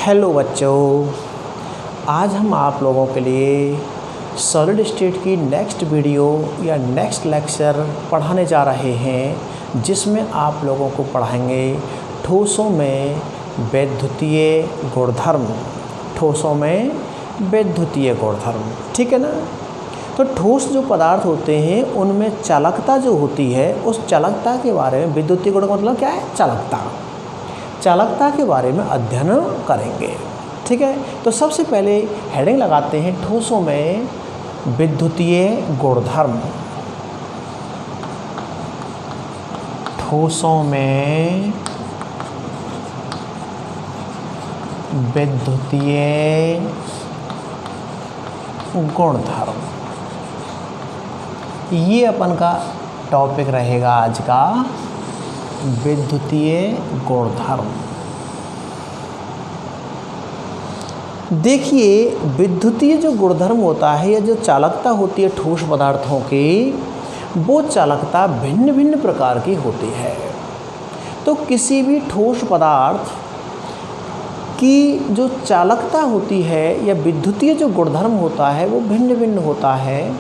Hello बच्चों, आज हम आप लोगों के लिए सॉलिड स्टेट की नेक्स्ट वीडियो या नेक्स्ट लेक्चर पढ़ाने जा रहे हैं, जिसमें आप लोगों को पढ़ाएंगे ठोसों में वैद्युतीय गुणधर्म। ठोसों में वैद्युतीय गुणधर्म, ठीक है ना। तो ठोस जो पदार्थ होते हैं उनमें चालकता जो होती है, उस चालकता के बारे में, विद्युतीय गुण का मतलब क्या है? चालकता के बारे में अध्ययन करेंगे, ठीक है। तो सबसे पहले हेडिंग लगाते हैं ठोसों में विद्युतीय गुणधर्म। ठोसों में विद्युतीय गुणधर्म, ये अपन का टॉपिक रहेगा आज का, विद्युतीय गुणधर्म। देखिए, विद्युतीय जो गुणधर्म होता है या जो चालकता होती है ठोस पदार्थों की, वो चालकता भिन्न भिन्न प्रकार की होती है। तो किसी भी ठोस पदार्थ की जो चालकता होती है या विद्युतीय जो गुणधर्म होता है वो भिन्न भिन्न होता है,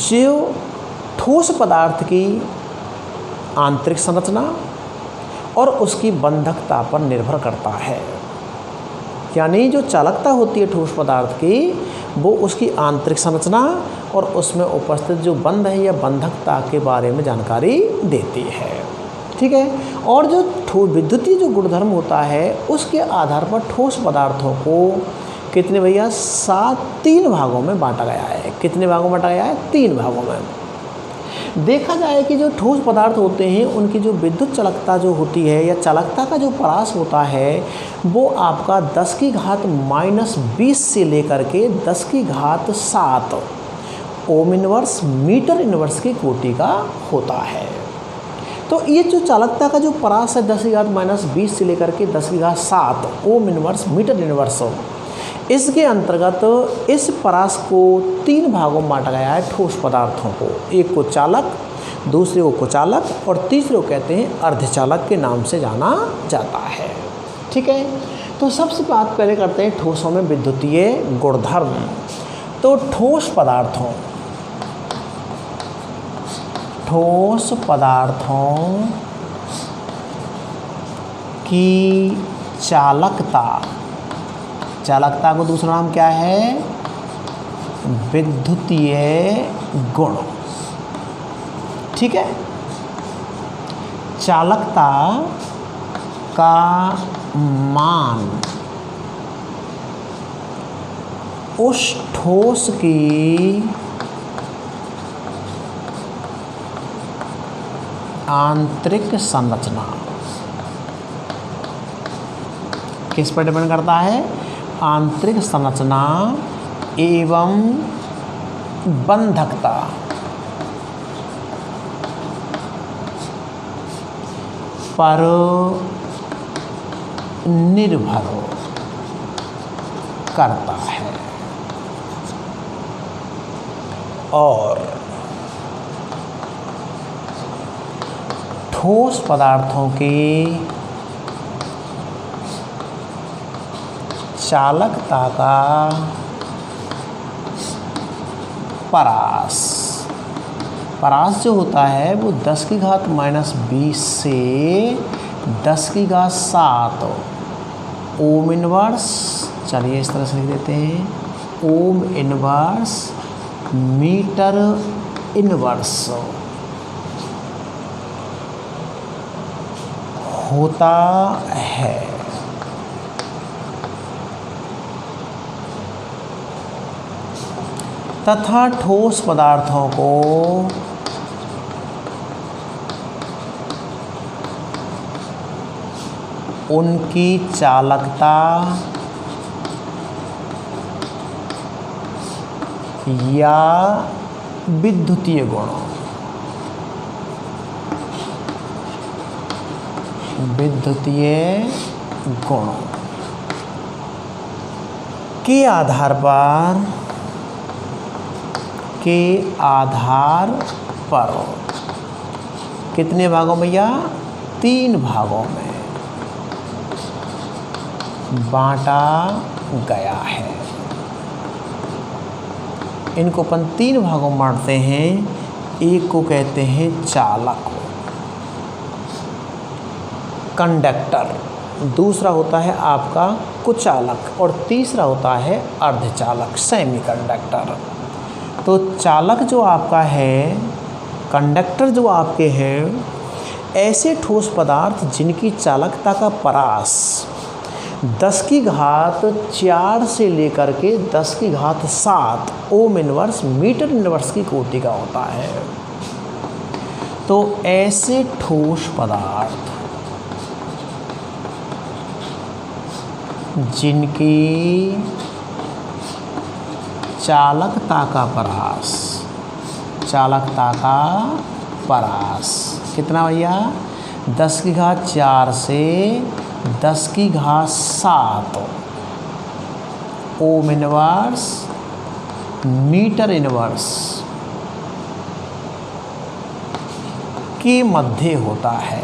जो ठोस पदार्थ की आंतरिक संरचना और उसकी बंधकता पर निर्भर करता है। यानी जो चालकता होती है ठोस पदार्थ की, वो उसकी आंतरिक संरचना और उसमें उपस्थित जो बंध है या बंधकता के बारे में जानकारी देती है, ठीक है। और जो विद्युतीय जो गुणधर्म होता है, उसके आधार पर ठोस पदार्थों को कितने भैया 3 भागों में बांटा गया है। कितने भागों में बांटा गया है? 3 भागों में। देखा जाए कि जो ठोस पदार्थ होते हैं उनकी जो विद्युत चालकता जो होती है या चालकता का जो परास होता है, वो आपका 10⁻⁻20 से लेकर के 10⁻7 ओम इनवर्स मीटर इनवर्स की कोटि का होता है। तो ये जो चालकता का जो परास है 10⁻20 से लेकर के 10⁻7 ओम इनवर्स मीटर इनवर्स, इसके अंतर्गत इस परास को 3 भागों में बांटा गया है ठोस पदार्थों को। एक को चालक, दूसरे को कुचालक और तीसरे को कहते हैं अर्धचालक के नाम से जाना जाता है, ठीक है। तो सबसे बात पहले करते हैं ठोसों में विद्युतीय गुणधर्म। तो ठोस पदार्थों की चालकता को दूसरा नाम क्या है? विद्युतीय गुण, ठीक है। चालकता का मान उस ठोस की आंतरिक संरचना, किस पर डिपेंड करता है? आंतरिक संरचना एवं बंधकता पर निर्भर करता है। और ठोस पदार्थों की चालकता का परास जो होता है वो 10⁻⁻20 से 10⁻7 ओम इनवर्स, चलिए इस तरह से लिख देते हैं, ओम इनवर्स मीटर इनवर्स होता है। तथा ठोस पदार्थों को उनकी चालकता या विद्युतीय गुण के आधार पर कितने भागों में? या 3 भागों में बांटा गया है। इनको अपन 3 भागों में बांटते हैं। एक को कहते हैं चालक, कंडक्टर, दूसरा होता है आपका कुचालक और तीसरा होता है अर्धचालक, सेमी कंडक्टर। तो चालक जो आपका है, कंडक्टर जो आपके हैं, ऐसे ठोस पदार्थ जिनकी चालकता का परास 10 की घात 4 से लेकर के 10 की घात 7 ओम इनवर्स मीटर इनवर्स की कोटि का होता है। तो ऐसे ठोस पदार्थ जिनकी चालकता का परास कितना भैया, 10 की घात 4 से 10 की घात 7 ओम इनवर्स मीटर इनवर्स के मध्य होता है।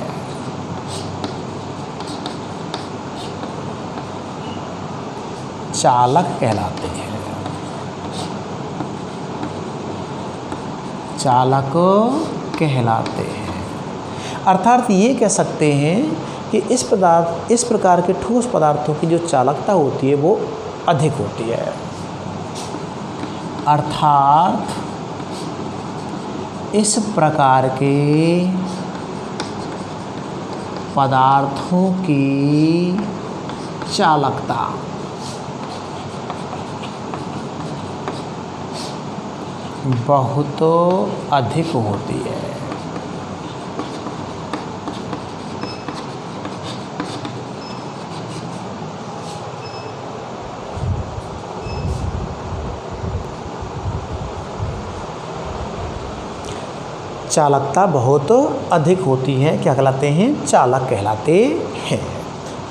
चालक कहलाते हैं। चालक कहलाते हैं। अर्थात ये कह सकते हैं कि इस प्रकार के ठोस पदार्थों की जो चालकता होती है वो अधिक होती है। अर्थात इस प्रकार के पदार्थों की चालकता बहुत अधिक होती है। चालकता बहुत अधिक होती है, क्या कहलाते हैं, चालक कहलाते हैं।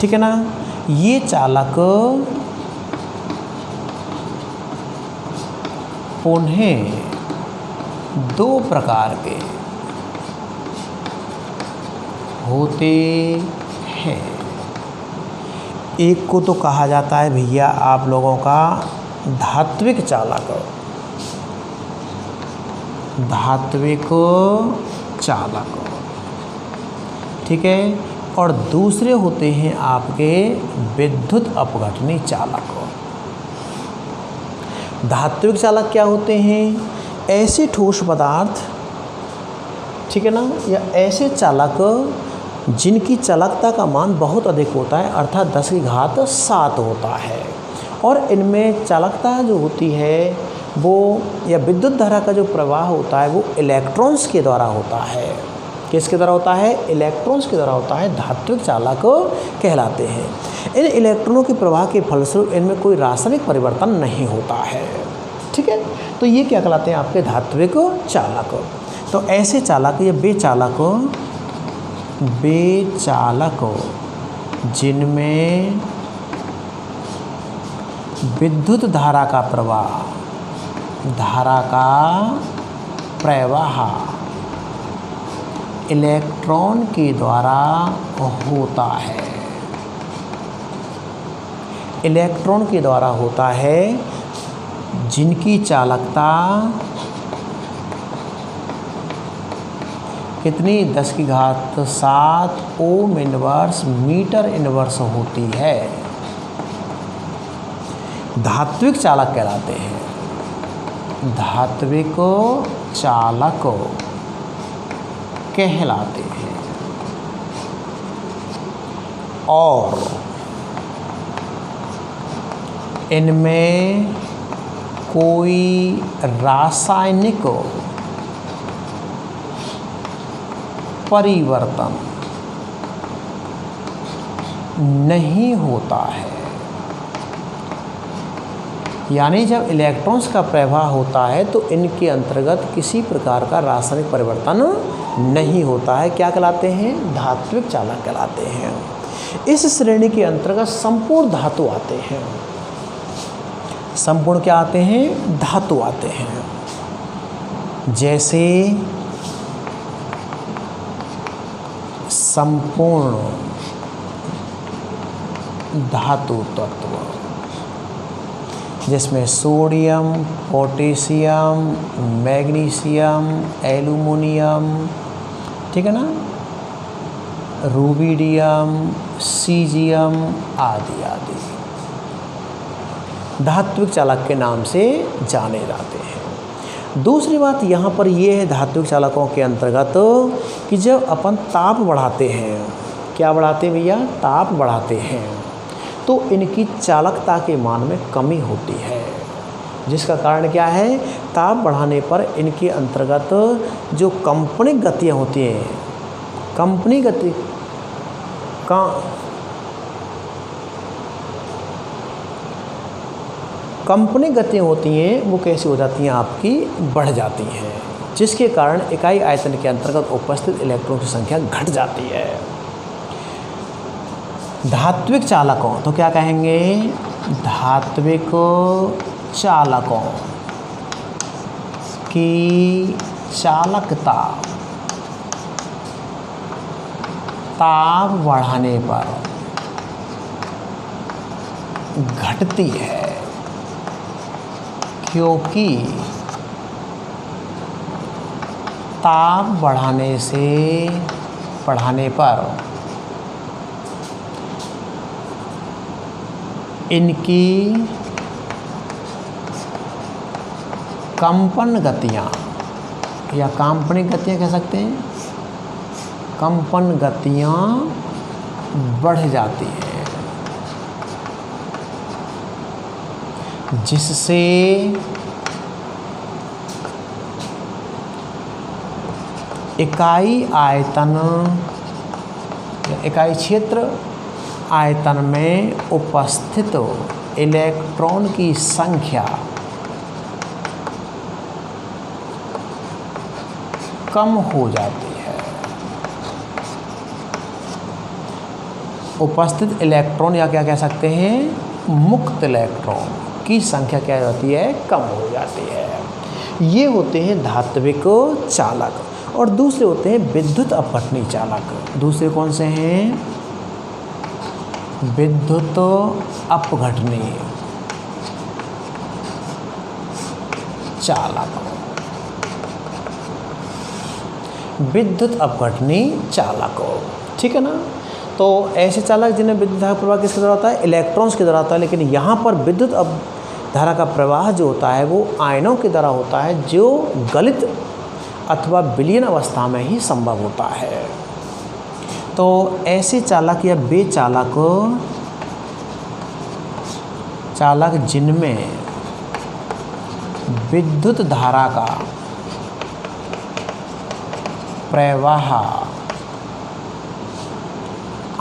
ठीक है ना। ये चालक पुनः 2 प्रकार के होते हैं। एक को तो कहा जाता है भैया आप लोगों का धात्विक चालक, ठीक है। और दूसरे होते हैं आपके विद्युत अपघटनी चालक। धात्विक चालक क्या होते हैं, ऐसे ठोस पदार्थ, ठीक है ना, या ऐसे चालक जिनकी चालकता का मान बहुत अधिक होता है, अर्थात 10 की घात 7 होता है। और इनमें चालकता जो होती है वो, या विद्युत धारा का जो प्रवाह होता है वो इलेक्ट्रॉन्स के द्वारा होता है। किसके द्वारा होता है, इलेक्ट्रॉन्स के द्वारा होता है। धात्विक चालक कहलाते हैं। इन इलेक्ट्रॉनों के प्रवाह के फलस्वरूप इनमें कोई रासायनिक परिवर्तन नहीं होता है। ठीक है। तो ये क्या कहलाते हैं, आपके धात्विक चालक। तो ऐसे चालक या बेचालक जिनमें विद्युत धारा का प्रवाह इलेक्ट्रॉन के द्वारा होता है, इलेक्ट्रॉन के द्वारा होता है, जिनकी चालकता कितनी, 10 की घात 7 ओम इनवर्स मीटर इनवर्स होती है। धात्विक चालक कहलाते हैं। धात्विक चालक कहलाते हैं। और इनमें कोई रासायनिक परिवर्तन नहीं होता है। यानी जब इलेक्ट्रॉन्स का प्रवाह होता है तो इनके अंतर्गत किसी प्रकार का रासायनिक परिवर्तन नहीं होता है। क्या कहलाते हैं, धात्विक चालक कहलाते हैं। इस श्रेणी के अंतर्गत संपूर्ण धातु आते हैं। संपूर्ण क्या आते हैं, धातु आते हैं। जैसे संपूर्ण धातु तत्व, जिसमें सोडियम, पोटेशियम, मैग्नीशियम, एल्युमिनियम, ठीक है ना, रूबिडियम, सीजियम आदि आदि धात्विक चालक के नाम से जाने जाते हैं। दूसरी बात यहाँ पर ये है धात्विक चालकों के अंतर्गत कि जब अपन ताप बढ़ाते हैं, क्या बढ़ाते हैं भैया, ताप बढ़ाते हैं, तो इनकी चालकता के मान में कमी होती है, जिसका कारण क्या है, ताप बढ़ाने पर इनके अंतर्गत जो कंपनिक गतियाँ होती हैं, कंपनिक गति कंपनी गतियाँ होती हैं वो कैसी हो जाती हैं, आपकी बढ़ जाती हैं, जिसके कारण इकाई आयतन के अंतर्गत उपस्थित इलेक्ट्रॉन की संख्या घट जाती है। धात्विक चालकों, तो क्या कहेंगे, धात्विक चालकों की चालकता ताप बढ़ाने पर घटती है, क्योंकि ताप बढ़ाने पर इनकी कंपन गतियाँ या काल्पनिक गतियाँ कह सकते हैं, कंपन गतियाँ बढ़ जाती हैं, जिससे इकाई आयतन या इकाई क्षेत्र आयतन में उपस्थित इलेक्ट्रॉन की संख्या कम हो जाती है। उपस्थित इलेक्ट्रॉन या क्या कह सकते हैं, मुक्त इलेक्ट्रॉन की संख्या क्या होती है, कम हो जाती है। ये होते हैं धात्विक चालक। और दूसरे होते हैं विद्युत अपघटनी चालक। दूसरे कौन से हैं, विद्युत अपघटनी चालक। विद्युत अपघटनी चालक, ठीक है ना। तो ऐसे चालक जिन्हें विद्युत धारा प्रवाह किसके द्वारा होता है, इलेक्ट्रॉन्स के द्वारा होता है, लेकिन यहाँ पर विद्युत धारा का प्रवाह जो होता है वो आयनों के द्वारा होता है, जो गलित अथवा विलीन अवस्था में ही संभव होता है। तो ऐसे चालक या वे चालक जिनमें विद्युत धारा का प्रवाह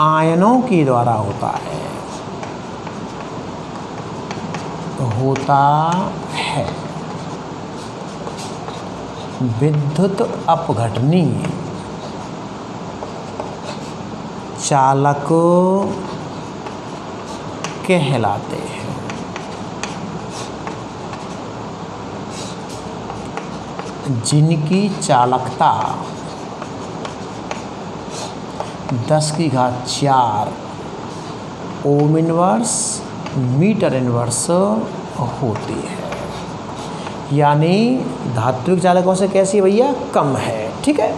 आयनों के द्वारा होता है विद्युत अपघटनी चालक कहलाते हैं। जिनकी चालकता 10⁴ ओम इनवर्स मीटर इनवर्स होती है, यानी धात्विक चालकों से कैसी है भैया, कम है, ठीक है,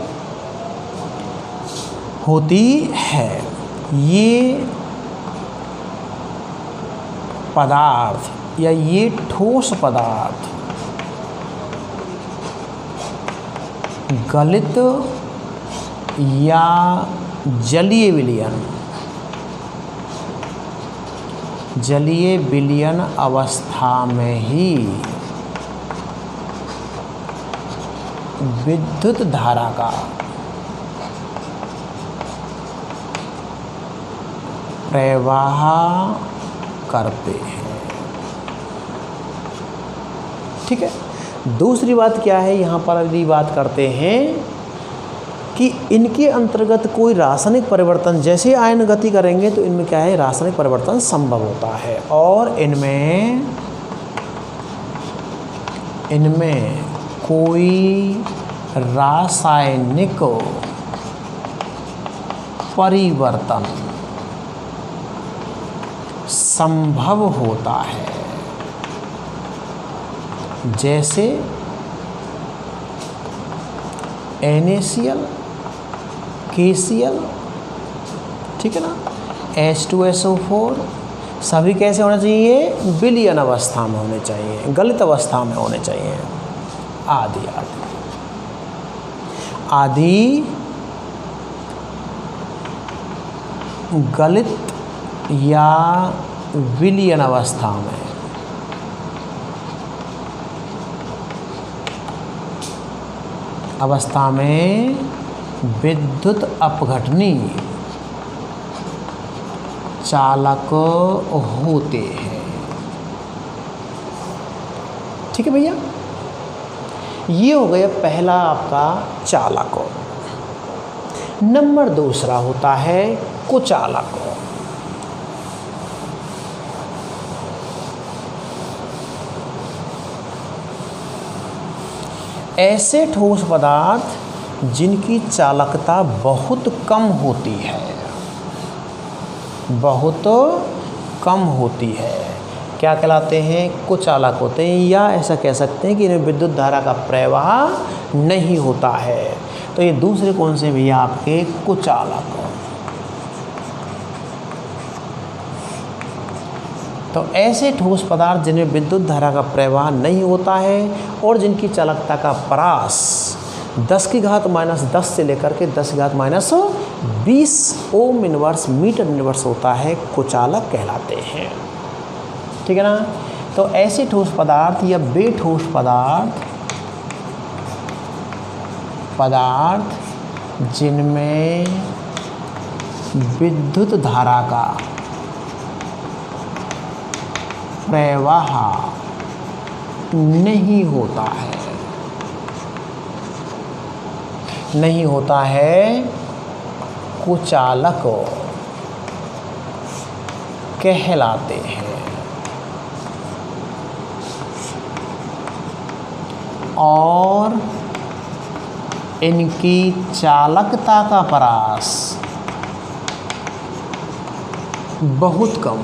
होती है। ये पदार्थ या ये ठोस पदार्थ गलित या जलीय विलयन अवस्था में ही विद्युत धारा का प्रवाह करते हैं, ठीक है। दूसरी बात क्या है, यहाँ पर अभी बात करते हैं कि इनके अंतर्गत कोई रासायनिक परिवर्तन, जैसे आयन गति करेंगे तो इनमें क्या है, रासायनिक परिवर्तन संभव होता है, और इनमें कोई रासायनिक परिवर्तन संभव होता है, जैसे NaCl, KCl, ठीक है ना, H2SO4 सभी कैसे होना चाहिए, विलयन अवस्था में होने चाहिए, गलित अवस्था में होने चाहिए, आदि आदि आदि गलित या विलयन अवस्था में विद्युत अपघटनी चालक होते हैं। ठीक है भैया, ये हो गया पहला आपका चालक। नंबर दूसरा होता है कुचालक। ऐसे ठोस पदार्थ जिनकी चालकता बहुत कम होती है, बहुत कम होती है, क्या कहलाते हैं, कुचालक होते हैं, या ऐसा कह सकते हैं कि इनमें विद्युत धारा का प्रवाह नहीं होता है। तो ये दूसरे कौन से भैया, आपके कुचालक। तो ऐसे ठोस पदार्थ जिनमें विद्युत धारा का प्रवाह नहीं होता है और जिनकी चालकता का परास 10⁻⁻10 से लेकर के 10⁻⁻20 ओम इनवर्स मीटर इनवर्स होता है, कुचालक कहलाते हैं। ठीक है ना। तो ऐसे ठोस पदार्थ या बेठोस पदार्थ जिनमें विद्युत धारा का प्रवाह नहीं होता है, कुचालक कहलाते हैं। और इनकी चालकता का परास बहुत कम,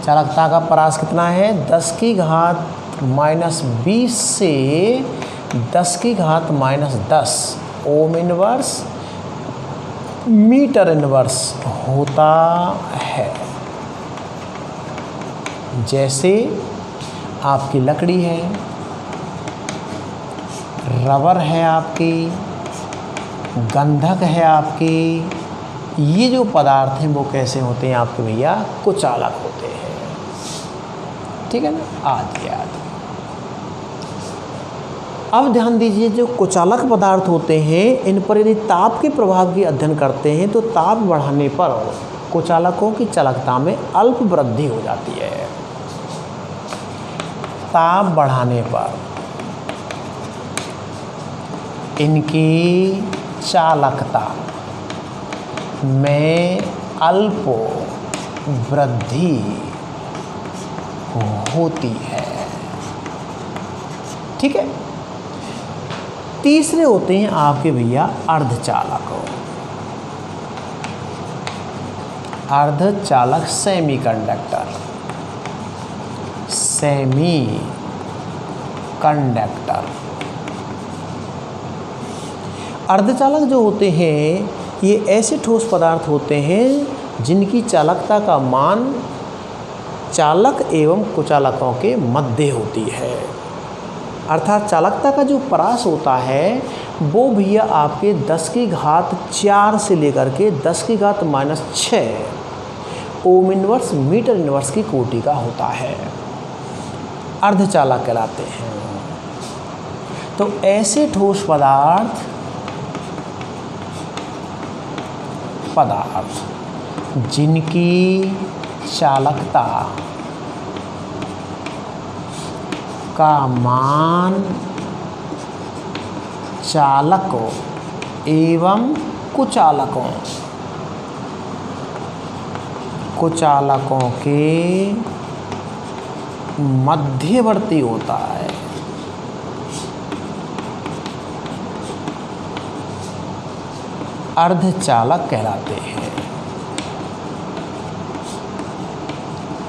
चालकता का परास कितना है, 10⁻⁻20 से 10⁻⁻10 ओम इनवर्स मीटर इनवर्स होता है। जैसे आपकी लकड़ी है, रबर है आपकी, गंधक है आपकी, ये जो पदार्थ हैं वो कैसे होते हैं आपके भैया, कुचालक होते हैं। ठीक है ना, आदि आदि। अब ध्यान दीजिए, जो कुचालक पदार्थ होते हैं इन पर यदि ताप के प्रभाव की अध्ययन करते हैं तो ताप बढ़ाने पर कुचालकों की चालकता में अल्प वृद्धि हो जाती है। ताप बढ़ाने पर इनकी चालकता में अल्प वृद्धि होती है। ठीक है। तीसरे होते हैं आपके भैया अर्धचालक। अर्धचालक सेमीकंडक्टर, अर्धचालक जो होते हैं ये ऐसे ठोस पदार्थ होते हैं जिनकी चालकता का मान चालक एवं कुचालकों के मध्य होती है। अर्थात चालकता का जो परास होता है वो भैया आपके 10⁴ से लेकर के 10⁻⁻6 ओम इनवर्स मीटर इनवर्स की कोटि का होता है, अर्धचालक कहलाते हैं। तो ऐसे ठोस पदार्थ जिनकी चालकता का मान चालकों एवं कुचालकों के मध्यवर्ती होता है, अर्धचालक कहलाते हैं।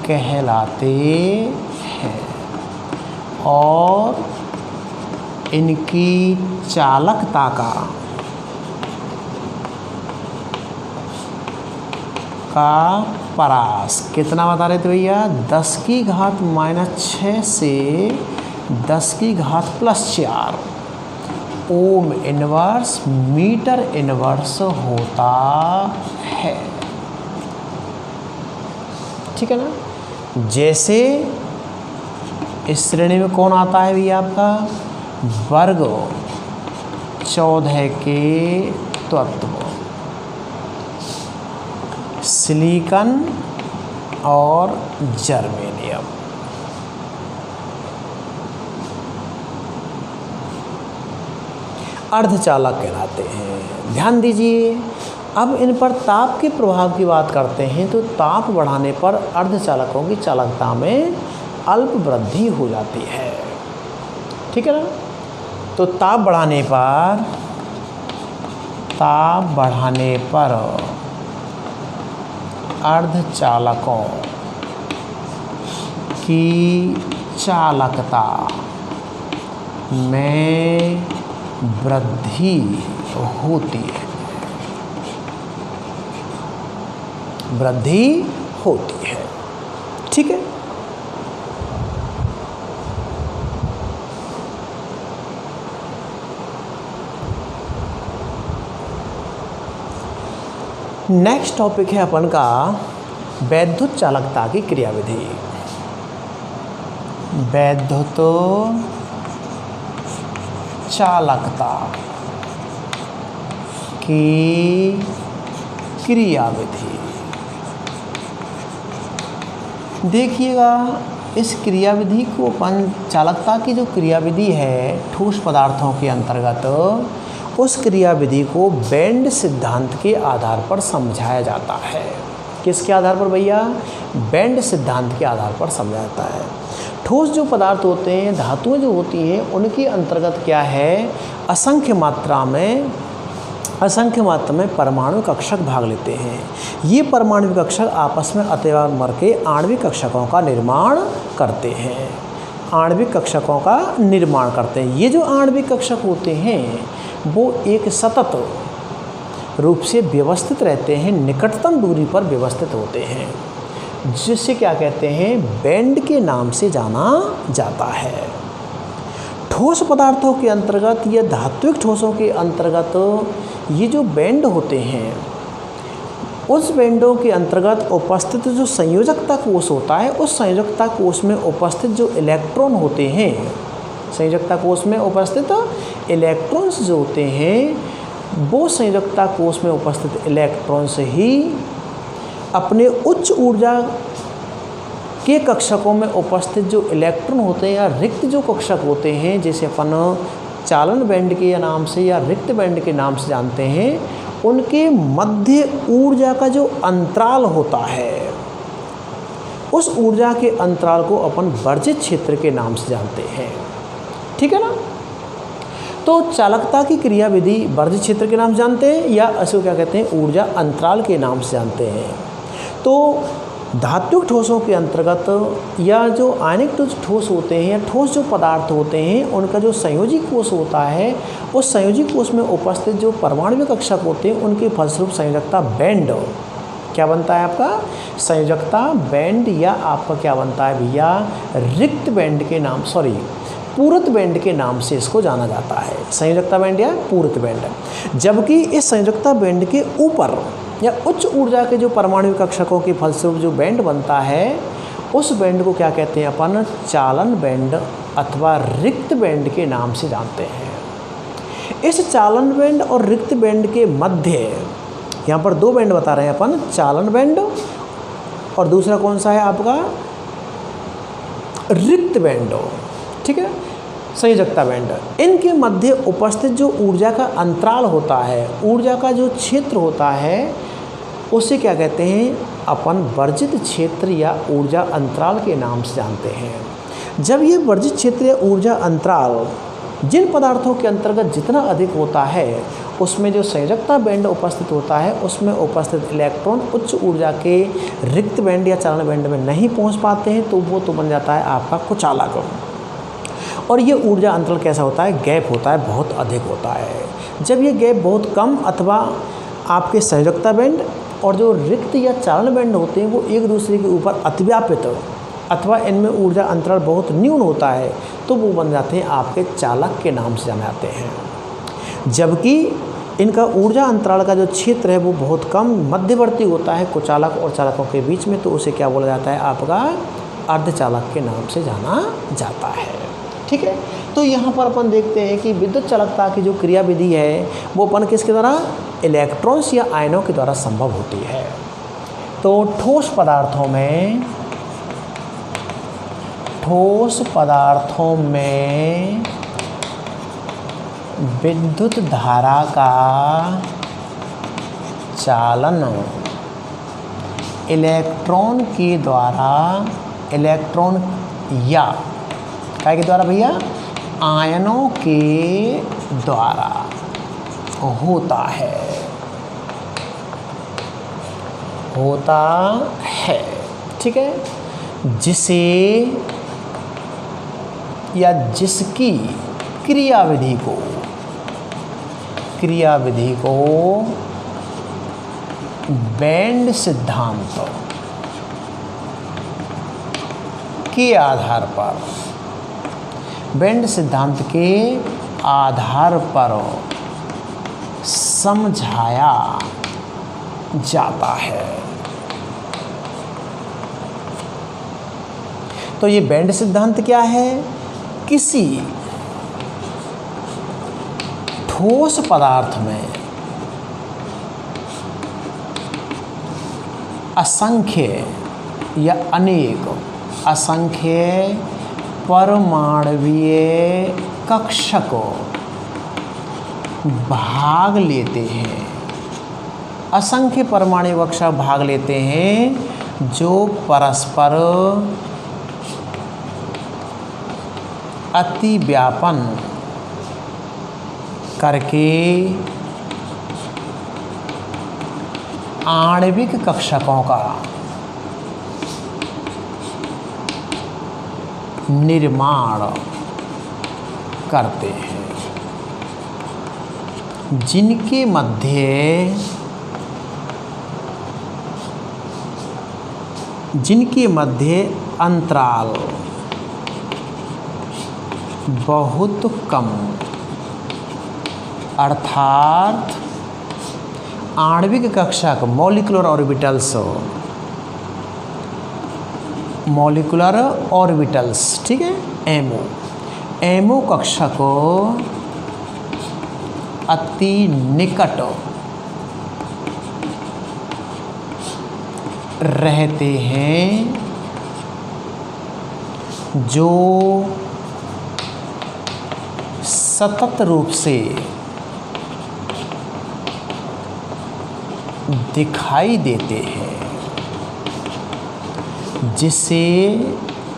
कहलाते हैं और इनकी चालकता का परास कितना बता रहे थे भैया, 10 की घात -6 से 10 की घात +4 ओम इनवर्स मीटर इनवर्स होता है। ठीक है ना। जैसे इस श्रेणी में कौन आता है भैया, आपका वर्ग 14 के तत्व सिलिकॉन और जर्मेनियम। अर्धचालक कहलाते हैं। ध्यान दीजिए, अब इन पर ताप के प्रभाव की बात करते हैं तो ताप बढ़ाने पर अर्धचालकों की चालकता में अल्प वृद्धि हो जाती है। ठीक है ना। तो ताप बढ़ाने पर अर्धचालकों की चालकता में वृद्धि होती है, ठीक है। नेक्स्ट टॉपिक है अपन का वैद्युत चालकता की क्रियाविधि। वैद्युत चालकता की क्रियाविधि। देखिएगा, इस क्रियाविधि को अपन चालकता की जो क्रियाविधि है ठोस पदार्थों के अंतर्गत, उस क्रियाविधि को बेंड सिद्धांत के आधार पर समझाया जाता है। किसके आधार पर भैया? बेंड सिद्धांत के आधार पर समझाया जाता है। ठोस जो पदार्थ होते हैं, धातुएं जो होती हैं, उनके अंतर्गत क्या है, असंख्य मात्रा में परमाणु कक्षक भाग लेते हैं। ये परमाणु कक्षक आपस में अतिव्यापी मर के आणविक कक्षकों का निर्माण करते हैं। ये जो आणविक कक्षक होते हैं वो एक सतत रूप से व्यवस्थित रहते हैं, निकटतम दूरी पर व्यवस्थित होते हैं, जिसे क्या कहते हैं, बेंड के नाम से जाना जाता है। ठोस पदार्थों के अंतर्गत या धात्विक ठोसों के अंतर्गत ये जो बेंड होते हैं, उस बेंडों के अंतर्गत उपस्थित जो संयोजकता कोष होता है, उस संयोजकता कोष में उपस्थित जो इलेक्ट्रॉन होते हैं, संयोजकता कोष में उपस्थित इलेक्ट्रॉन्स जो होते हैं, वो संयोजकता कोष में उपस्थित इलेक्ट्रॉन्स ही अपने उच्च ऊर्जा के कक्षकों में उपस्थित जो इलेक्ट्रॉन होते हैं या रिक्त जो कक्षक होते हैं, जैसे अपन चालन बैंड के नाम से या रिक्त बैंड के नाम से जानते हैं, उनके मध्य ऊर्जा का जो अंतराल होता है, उस ऊर्जा के अंतराल को अपन वर्जित क्षेत्र के नाम से जानते हैं। ठीक है ना। तो चालकता की क्रियाविधि वर्जित क्षेत्र के नाम से जानते हैं या इसको क्या कहते हैं, ऊर्जा अंतराल के नाम से जानते हैं। तो धात्विक ठोसों के अंतर्गत या जो आयनिक ठोस होते हैं या ठोस जो पदार्थ होते हैं, उनका जो संयोजी कोष होता है, उस संयोजी कोष में उपस्थित जो परमाणु कक्षक होते हैं, उनके फलस्वरूप संयोजकता बैंड क्या बनता है आपका, संयोजकता बैंड, या आपका क्या बनता है भैया, रिक्त बैंड के नाम, पूरक बैंड के नाम से इसको जाना जाता है। संयोजकता बैंड या पूरक बैंड। जबकि इस संयोजकता बैंड के ऊपर या उच्च ऊर्जा के जो परमाणु कक्षकों के फलस्वरूप जो बैंड बनता है, उस बैंड को क्या कहते हैं अपन, चालन बैंड अथवा रिक्त बैंड के नाम से जानते हैं। इस चालन बैंड और रिक्त बैंड के मध्य यहाँ पर दो बैंड बता रहे हैं अपन, चालन बैंड और दूसरा कौन सा है आपका, रिक्त बैंड। ठीक है, संयोजकता बैंड। इनके मध्य उपस्थित जो ऊर्जा का अंतराल होता है, ऊर्जा का जो क्षेत्र होता है, उसे क्या कहते हैं अपन, वर्जित क्षेत्र या ऊर्जा अंतराल के नाम से जानते हैं। जब ये वर्जित क्षेत्र या ऊर्जा अंतराल जिन पदार्थों के अंतर्गत जितना अधिक होता है उसमें जो संयोजकता बैंड उपस्थित होता है उसमें उपस्थित इलेक्ट्रॉन उच्च ऊर्जा के रिक्त बैंड या चालन बैंड में नहीं पहुंच पाते हैं, तो वो तो बन जाता है आपका कुचालक। और ये ऊर्जा अंतराल कैसा होता है, गैप होता है, बहुत अधिक होता है। जब ये गैप बहुत कम अथवा आपके संयोजकता बैंड और जो रिक्त या चालन बैंड होते हैं वो एक दूसरे के ऊपर अतिव्यापित अथवा इनमें ऊर्जा अंतराल बहुत न्यून होता है, तो वो बन जाते हैं आपके चालक के नाम से जाने जाते हैं। जबकि इनका ऊर्जा अंतराल का जो क्षेत्र है वो बहुत कम मध्यवर्ती होता है कुचालक और चालकों के बीच में, तो उसे क्या बोला जाता है, आपका अर्धचालक के नाम से जाना जाता है। ठीक है, तो यहाँ पर अपन देखते हैं कि विद्युत चालकता की जो क्रियाविधि है वो अपन किसके द्वारा, इलेक्ट्रॉन्स या आयनों के द्वारा संभव होती है। तो ठोस पदार्थों में विद्युत धारा का चालन इलेक्ट्रॉन या क्या के द्वारा भैया, आयनों के द्वारा होता है। ठीक है, जिसे या जिसकी क्रियाविधि को बैंड सिद्धांत के आधार पर समझाया जाता है। तो ये बैंड सिद्धांत क्या है, किसी ठोस पदार्थ में असंख्य परमाणुवीय कक्षक भाग लेते हैं। असंख्य परमाणु कक्षक भाग लेते हैं जो परस्पर अतिव्यापन करके आणविक कक्षकों का निर्माण करते हैं, जिनके मध्य अंतराल बहुत कम अर्थात आणविक कक्षक मॉलिक्यूलर ऑर्बिटल्स, ठीक है, एमओ कक्षक अति निकट रहते हैं, जो सतत रूप से दिखाई देते हैं, जिसे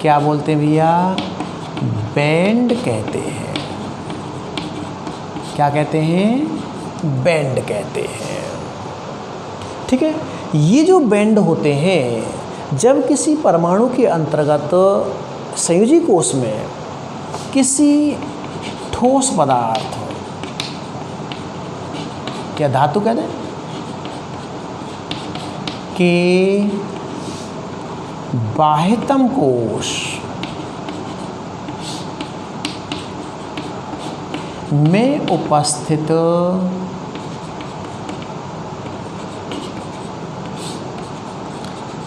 क्या बोलते हैं भैया, बैंड कहते हैं। क्या कहते हैं, बैंड कहते हैं। ठीक है, ये जो बैंड होते हैं जब किसी परमाणु के अंतर्गत संयोजी कोश में किसी ठोस पदार्थ क्या धातु कहते हैं कि बाह्यतम कोश में उपस्थित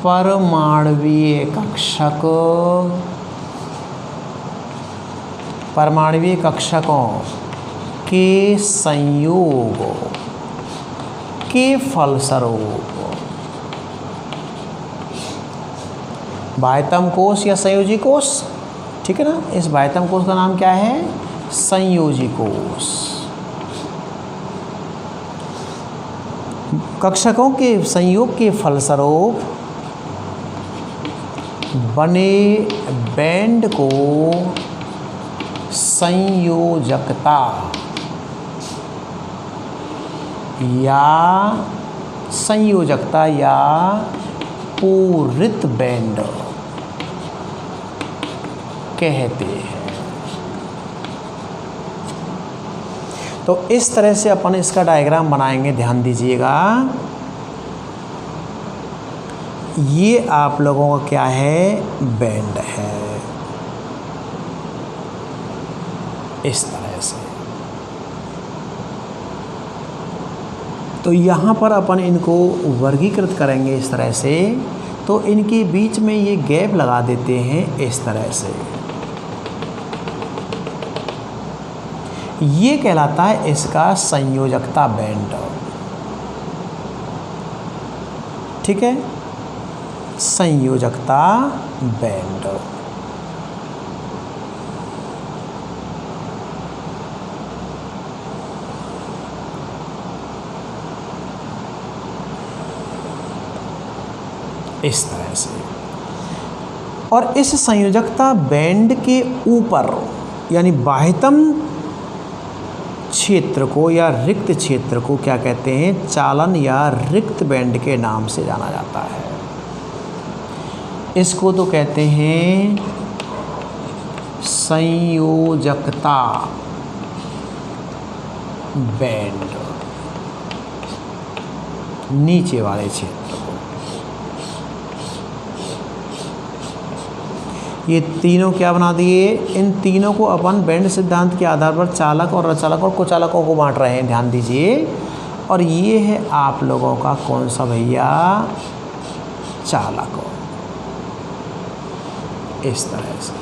परमाणुवीय कक्षकों के संयोग के फलस्वरूप बाह्यतम कोश या संयोजी कोश, ठीक है ना, इस बाह्यतम कोश का नाम क्या है, संयोजी कोश। कक्षकों के संयोग के फलस्वरूप बने बैंड को संयोजकता या संयोजकता या पूरित बैंड कहते हैं। तो इस तरह से अपन इसका डायग्राम बनाएंगे, ध्यान दीजिएगा। ये आप लोगों का क्या है, बैंड है, इस तरह से। तो यहाँ पर अपन इनको वर्गीकृत करेंगे इस तरह से। तो इनके बीच में ये गैप लगा देते हैं इस तरह से। ये कहलाता है इसका संयोजकता बैंड। ठीक है, संयोजकता बैंड। इस तरह से। और इस संयोजकता बैंड के ऊपर यानी बाह्यतम क्षेत्र को या रिक्त क्षेत्र को क्या कहते हैं, चालन या रिक्त बैंड के नाम से जाना जाता है। इसको तो कहते हैं संयोजकता बैंड, नीचे वाले क्षेत्र को। ये तीनों क्या बना दिए, इन तीनों को अपन बैंड सिद्धांत के आधार पर चालक और अचालक और कुचालकों को बांट रहे हैं, ध्यान दीजिए। और ये है आप लोगों का कौन सा भैया, चालक, इस तरह से।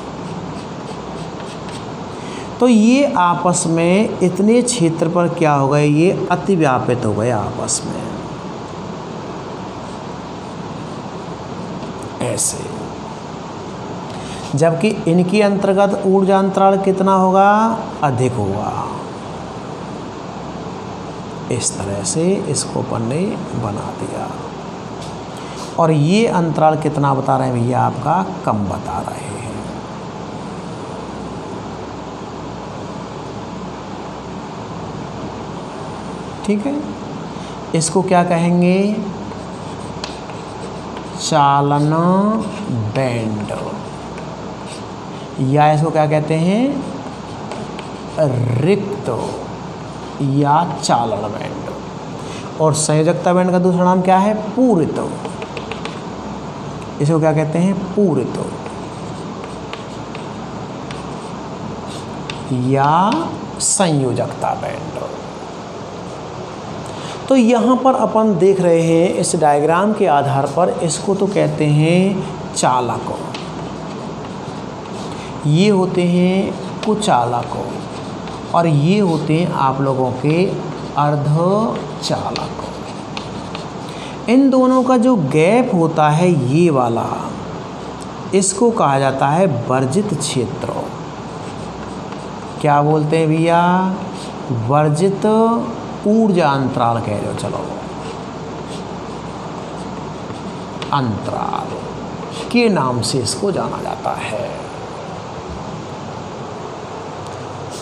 तो ये आपस में इतने क्षेत्र पर क्या हो गए, ये अतिव्यापित हो गए आपस में, ऐसे। जबकि इनके अंतर्गत ऊर्जा अंतराल कितना होगा, अधिक होगा। इस तरह से इसको अपन ने बना दिया। और ये अंतराल कितना बता रहे हैं भैया, आपका कम बता रहे हैं। ठीक है, इसको क्या कहेंगे, चालन बैंड, या इसको क्या कहते हैं, रिक्त या चालन बैंड। और संयोजकता बैंड का दूसरा नाम क्या है, पूरित। इसको क्या कहते हैं, पूरित या संयोजकता बैंड। तो यहाँ पर अपन देख रहे हैं इस डायग्राम के आधार पर, इसको तो कहते हैं चालक, ये होते हैं कुचालक, और ये होते हैं आप लोगों के अर्धचालक। इन दोनों का जो गैप होता है ये वाला, इसको कहा जाता है वर्जित क्षेत्र। क्या बोलते हैं भैया, वर्जित ऊर्जा अंतराल कह रहे हो, चलो अंतराल के नाम से इसको जाना जाता है।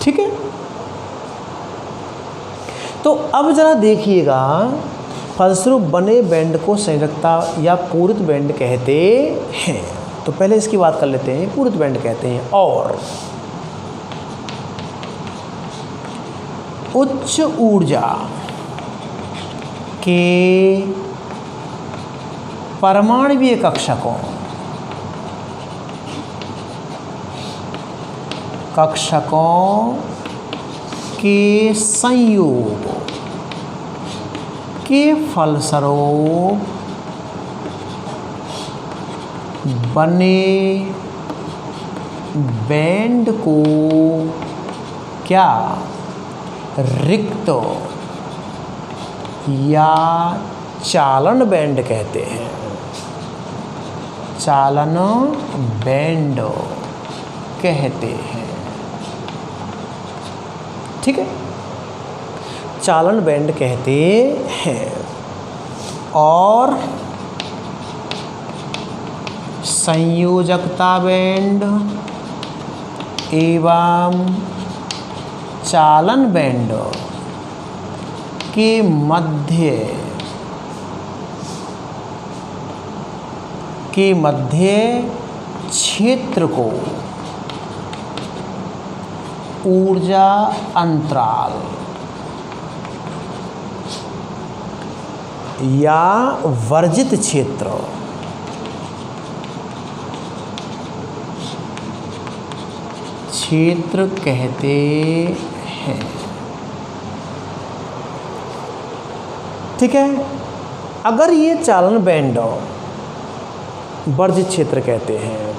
ठीक है, तो अब जरा देखिएगा, फलस्वरूप बने बैंड को संयोजकता या पूरित बैंड कहते हैं। तो पहले इसकी बात कर लेते हैं, पूरित बैंड कहते हैं। और उच्च ऊर्जा के परमाणुीय कक्षकों के संयोग के फलस्वरूप बने बैंड को क्या, रिक्त या चालन बैंड कहते हैं। चालन बैंड कहते हैं। ठीक है, चालन बैंड कहते हैं। और संयोजकता बैंड एवं चालन बैंड के मध्य क्षेत्र को ऊर्जा अंतराल या वर्जित क्षेत्र कहते हैं। ठीक है, अगर ये चालन बैंड वर्जित क्षेत्र कहते हैं,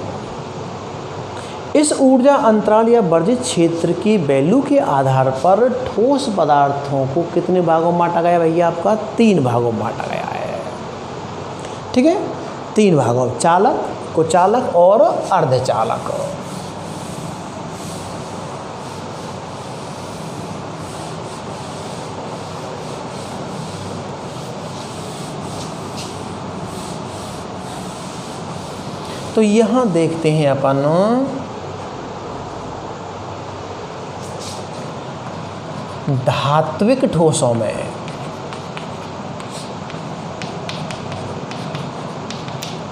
इस ऊर्जा अंतराल या वर्जित क्षेत्र की वैल्यू के आधार पर ठोस पदार्थों को कितने भागों में बांटा गया भैया? आपका 3 भागों में बांटा गया है। ठीक है, 3 भागों, चालक, कुचालक और अर्धचालक। तो यहाँ देखते हैं अपन धात्विक ठोसों में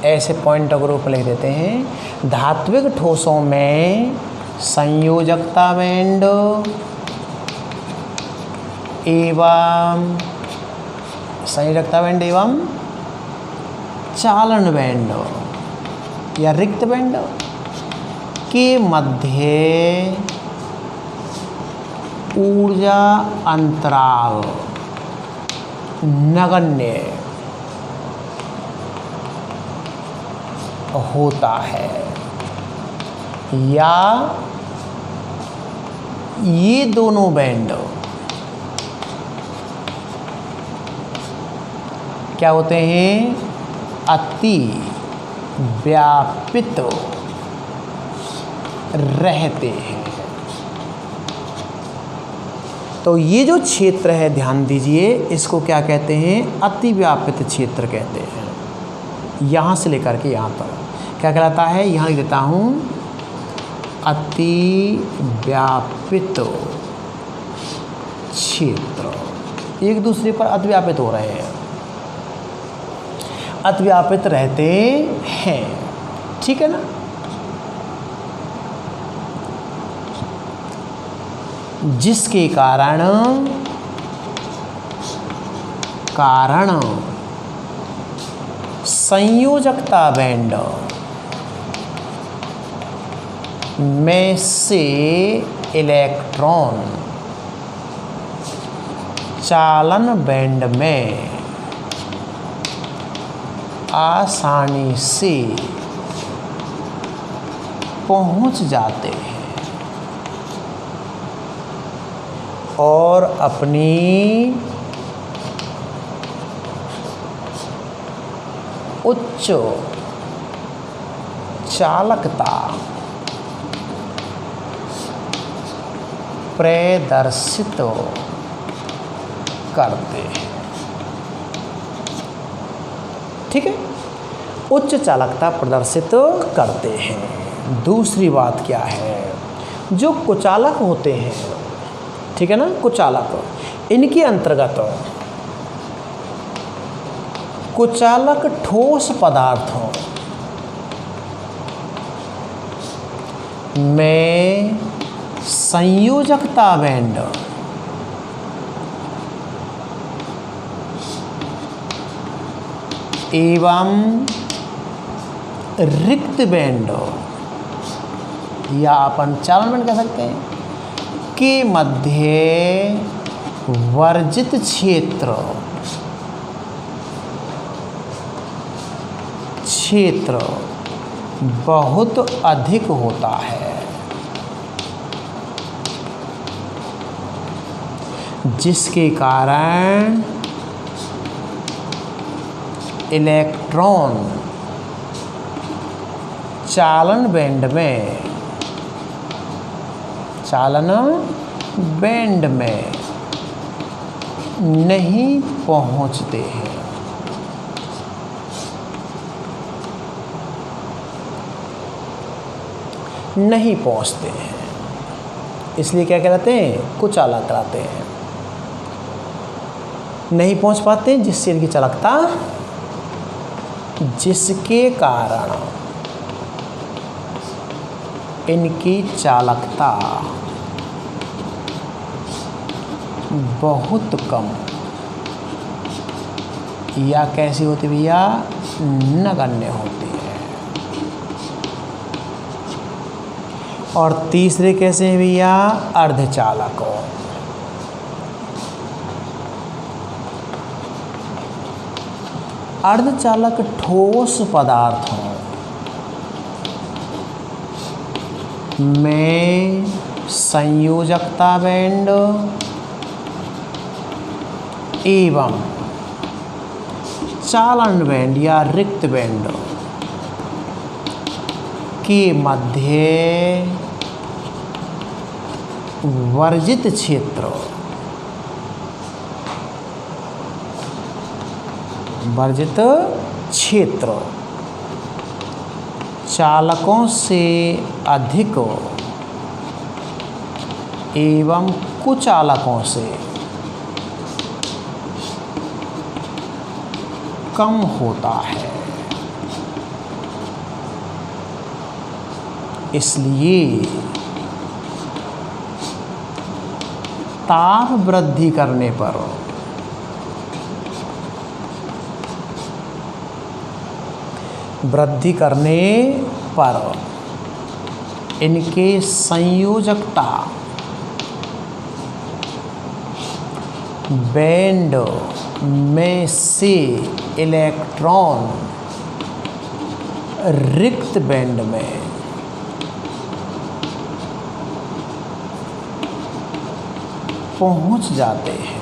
ऐसे पॉइंट के रूप में लिख देते हैं। धात्विक ठोसों में संयोजकता बैंड एवं चालन बैंड या रिक्त बैंड के मध्य ऊर्जा अंतराल नगण्य होता है, या ये दोनों बैंड क्या होते हैं? अति व्यापित रहते हैं। तो ये जो क्षेत्र है, ध्यान दीजिए, इसको क्या कहते हैं? अति व्यापित क्षेत्र कहते हैं। यहाँ से लेकर के यहाँ तक क्या कहलाता है? यहाँ लिख देता हूँ, अति व्यापित क्षेत्र। एक दूसरे पर अति व्यापित हो रहे हैं, अति व्यापित रहते हैं। ठीक है ना? जिसके कारण संयोजकता बैंड में से इलेक्ट्रॉन चालन बैंड में आसानी से पहुंच जाते हैं और अपनी उच्च चालकता प्रदर्शित करते हैं। ठीक है, उच्च चालकता प्रदर्शित करते हैं। दूसरी बात क्या है? जो कुचालक होते हैं, ठीक है ना, कुचालक, इनके अंतर्गत कुचालक ठोस पदार्थों में संयोजकता बैंड एवं रिक्त बैंड या अपन चालन बैंड कह सकते हैं के मध्य वर्जित क्षेत्र बहुत अधिक होता है, जिसके कारण इलेक्ट्रॉन चालन बैंड में नहीं पहुंचते हैं। इसलिए क्या कहलाते हैं, कुचालक कहलाते हैं। नहीं पहुंच पाते जिससे इनकी चालकता, जिसके कारण इनकी चालकता बहुत कम या कैसी होती भैया, नगण्य होती है। और तीसरे कैसे हैं भैया, अर्धचालकों। अर्धचालक ठोस पदार्थों में संयोजकता बैंड एवं चालन बैंड या रिक्त बैंड के मध्य वर्जित क्षेत्र, वर्जित क्षेत्र चालकों से अधिक एवं कुचालकों से कम होता है। इसलिए ताप वृद्धि करने पर इनके संयोजकता बैंड में से इलेक्ट्रॉन रिक्त बैंड में पहुंच जाते हैं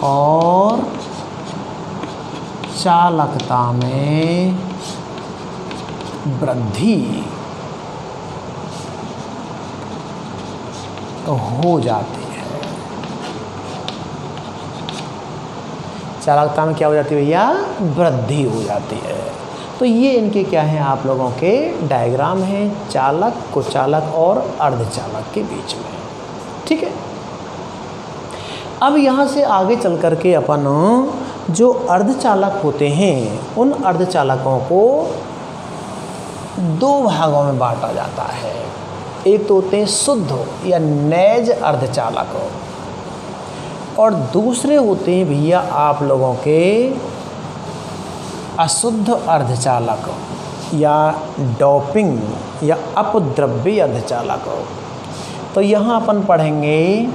और चालकता में वृद्धि हो जाती है। चालकता में क्या हो जाती है भैया, वृद्धि हो जाती है। तो ये इनके क्या हैं, आप लोगों के डायग्राम हैं चालक, कुचालक और अर्धचालक के बीच में। ठीक है, अब यहाँ से आगे चल कर के अपन जो अर्धचालक होते हैं उन अर्धचालकों को दो भागों में बांटा जाता है। एक तो होते हैं शुद्ध या नैज अर्धचालक और दूसरे होते हैं भैया आप लोगों के अशुद्ध अर्धचालक या डोपिंग या अपद्रव्य अर्धचालक। तो यहाँ अपन पढ़ेंगे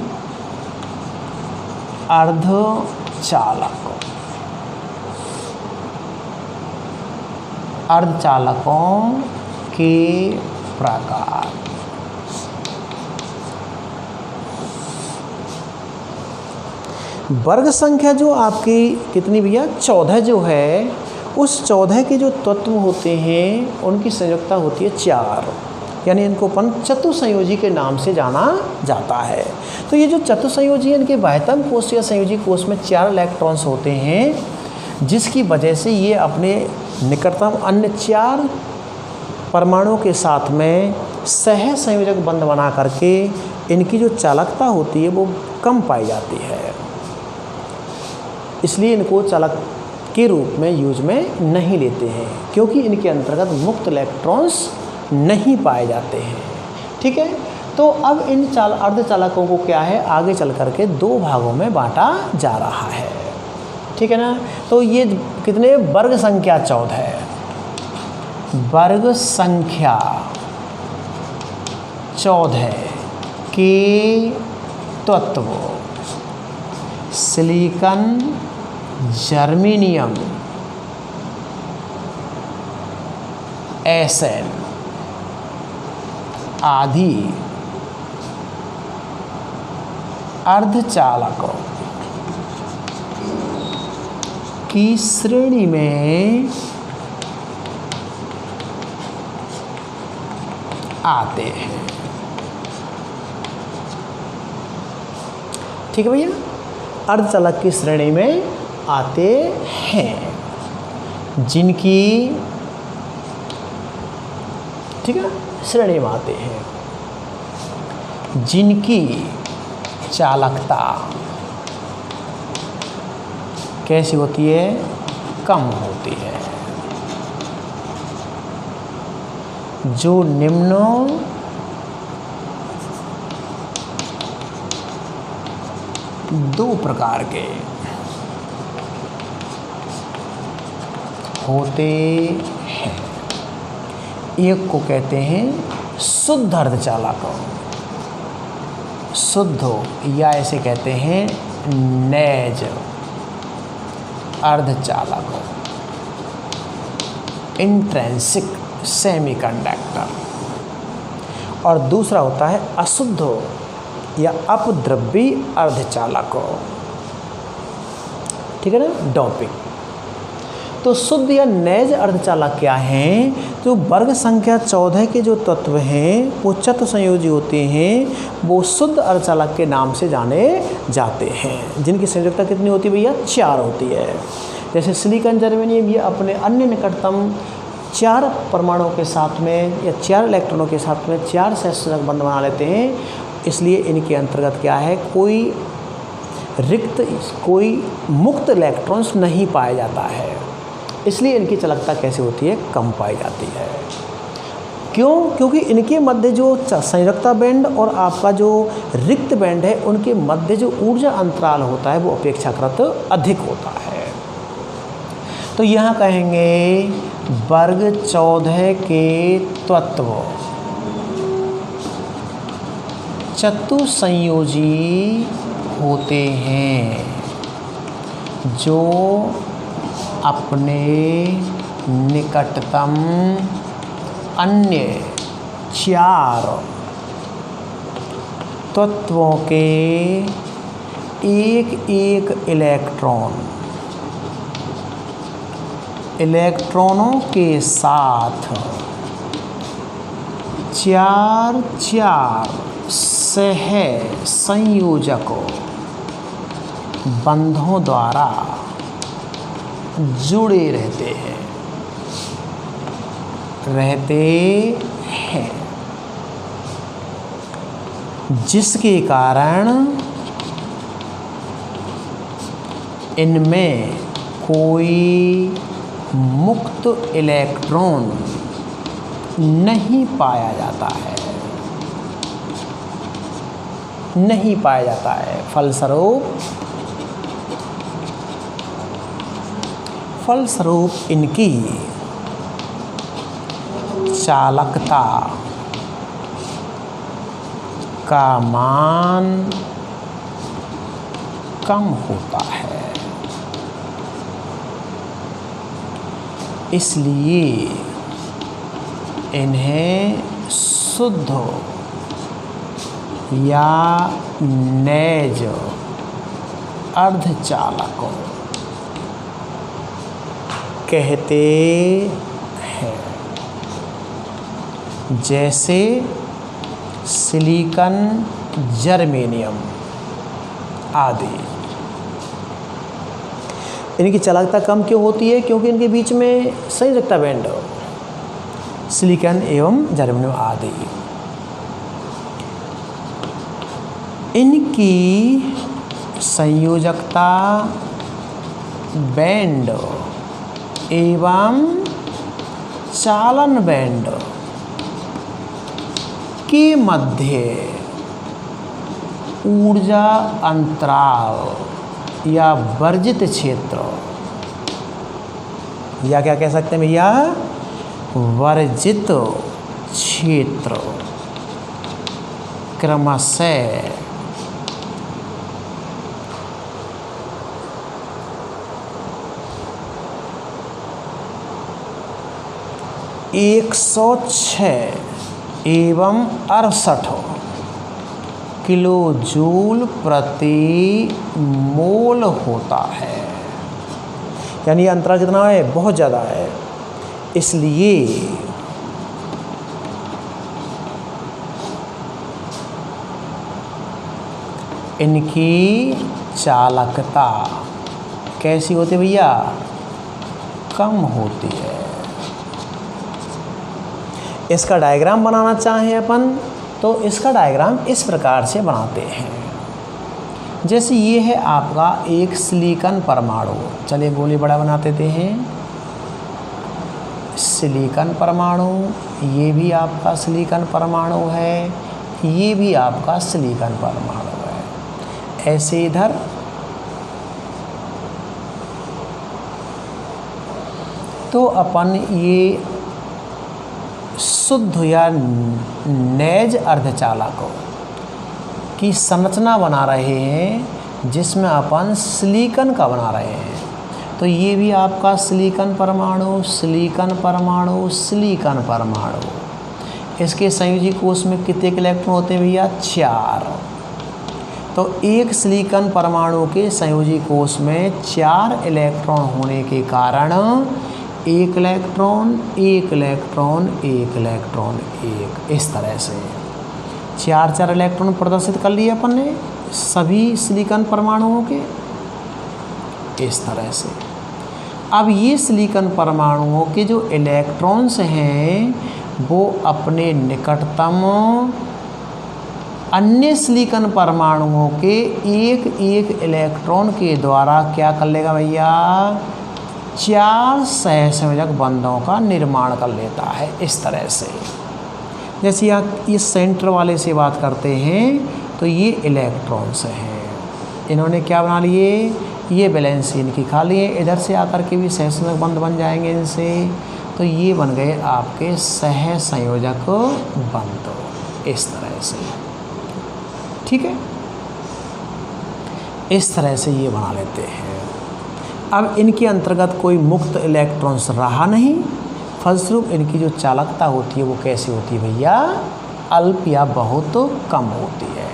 अर्धचालक, अर्धचालकों के प्रकार। वर्ग संख्या जो आपकी कितनी भैया, 14 जो है, उस 14 के जो तत्व होते हैं उनकी संयोजकता होती है 4, यानी इनको अपन चतुसंयोजी के नाम से जाना जाता है। तो ये जो चतुसंयोजी है इनके बाह्यतम कोष या संयोजी कोष में 4 इलेक्ट्रॉन्स होते हैं, जिसकी वजह से ये अपने निकटतम अन्य 4 परमाणुओं के साथ में सह संयोजक बंध बना करके इनकी जो चालकता होती है वो कम पाई जाती है। इसलिए इनको चालक के रूप में यूज में नहीं लेते हैं, क्योंकि इनके अंतर्गत मुक्त इलेक्ट्रॉन्स नहीं पाए जाते हैं। ठीक है, तो अब इन अर्धचालकों को क्या है, आगे चल करके 2 भागों में बांटा जा रहा है। ठीक है ना, तो ये कितने, वर्ग संख्या 14 है। वर्ग संख्या 14 के तत्व सिलिकॉन, जर्मेनियम, एसएन आदि अर्धचालकों की श्रेणी में आते हैं। ठीक है भैया, अर्धचालक की श्रेणी में आते हैं, जिनकी, ठीक है, श्रेणी में आते हैं। जिनकी चालकता कैसी होती है, कम होती है। जो निम्न दो प्रकार के होते हैं। एक को कहते हैं शुद्ध अर्धचालक, शुद्ध या ऐसे कहते हैं नैज अर्धचालक, इंट्रिंसिक सेमीकंडक्टर। और दूसरा होता है अशुद्ध या अपद्रव्यी अर्धचालक, ठीक है ना, डोपिंग। तो शुद्ध या नैज अर्धचालक क्या हैं? जो वर्ग संख्या 14 के जो तत्व हैं वो चतुः संयोजी होते हैं, वो शुद्ध अर्धचालक के नाम से जाने जाते हैं, जिनकी संयोजकता कितनी होती है भैया? 4 होती है। जैसे सिलिकॉन, जर्मेनियम, ये अपने अन्य निकटतम 4 परमाणुओं के साथ में या 4 इलेक्ट्रॉनों के साथ में 4 सहसंयोजक बंध बना लेते हैं, इसलिए इनके अंतर्गत क्या है, कोई रिक्त, कोई मुक्त इलेक्ट्रॉन्स नहीं पाया जाता है, इसलिए इनकी चालकता कैसे होती है? कम पाई जाती है। क्यों? क्योंकि इनके मध्य जो संयोजकता बैंड और आपका जो रिक्त बैंड है, उनके मध्य जो ऊर्जा अंतराल होता है वो अपेक्षाकृत अधिक होता है। तो यहाँ कहेंगे वर्ग 14 के तत्व चतुसंयोजी होते हैं, जो अपने निकटतम अन्य 4 तत्वों के एक एक इलेक्ट्रॉनों के साथ 4 सह संयोजक बंधों द्वारा जुड़े रहते हैं, जिसके कारण इनमें कोई मुक्त इलेक्ट्रॉन नहीं पाया जाता है, फलस्वरूप इनकी चालकता का मान कम होता है। इसलिए इन्हें शुद्ध या नैज अर्धचालक कहते हैं। जैसे सिलिकॉन, जर्मेनियम आदि। इनकी चालकता कम क्यों होती है? क्योंकि इनके बीच में संयोजकता बैंड, सिलिकॉन एवं जर्मेनियम आदि, इनकी संयोजकता बैंड एवं चालन बैंड के मध्य ऊर्जा अंतराल या वर्जित क्षेत्र, या क्या कह सकते हैं भैया, वर्जित क्षेत्र क्रमशः 106 एवं 68 किलो जूल प्रति मोल होता है। यानी ये अंतराल कितना है? बहुत ज़्यादा है। इसलिए इनकी चालकता कैसी होती है भैया? कम होती है। इसका डायग्राम बनाना चाहें अपन तो इसका डायग्राम इस प्रकार से बनाते हैं। जैसे ये है आपका एक सिलिकॉन परमाणु, चलिए गोली बड़ा बना देते हैं। सिलिकॉन परमाणु, ये भी आपका सिलिकॉन परमाणु है, ये भी आपका सिलिकॉन परमाणु है। ऐसे इधर तो अपन ये शुद्ध या नैज अर्धचालकों की संरचना बना रहे हैं, जिसमें अपन सिलिकॉन का बना रहे हैं। तो ये भी आपका सिलिकॉन परमाणु, सिलिकॉन परमाणु, सिलिकॉन परमाणु। इसके संयोजी कोष में कितने इलेक्ट्रॉन होते हैं भैया? 4। तो एक सिलिकॉन परमाणु के संयोजी कोष में 4 इलेक्ट्रॉन होने के कारण एक इलेक्ट्रॉन, एक इलेक्ट्रॉन, एक इलेक्ट्रॉन, एक, इस तरह से 4 इलेक्ट्रॉन प्रदर्शित कर लिए अपन ने सभी सिलिकॉन परमाणुओं के, इस तरह से। अब ये सिलिकॉन परमाणुओं के जो इलेक्ट्रॉन्स हैं वो अपने निकटतम अन्य सिलिकॉन परमाणुओं के एक एक इलेक्ट्रॉन के द्वारा क्या कर लेगा भैया? 4 सहसंयोजक बंधों का निर्माण कर लेता है, इस तरह से। जैसे यहाँ इस सेंटर वाले से बात करते हैं तो ये इलेक्ट्रॉन्स हैं, इन्होंने क्या बना लिए? ये बैलेंस इनकी खा लिए, इधर से आकर के भी सहसंयोजक बंध बन जाएंगे इनसे। तो ये बन गए आपके सहसंयोजक बंध, इस तरह से। ठीक है, इस तरह से ये बना लेते हैं। अब इनके अंतर्गत कोई मुक्त इलेक्ट्रॉन्स रहा नहीं, फलस्वरूप इनकी जो चालकता होती है वो कैसी होती है भैया? अल्प या बहुत कम होती है।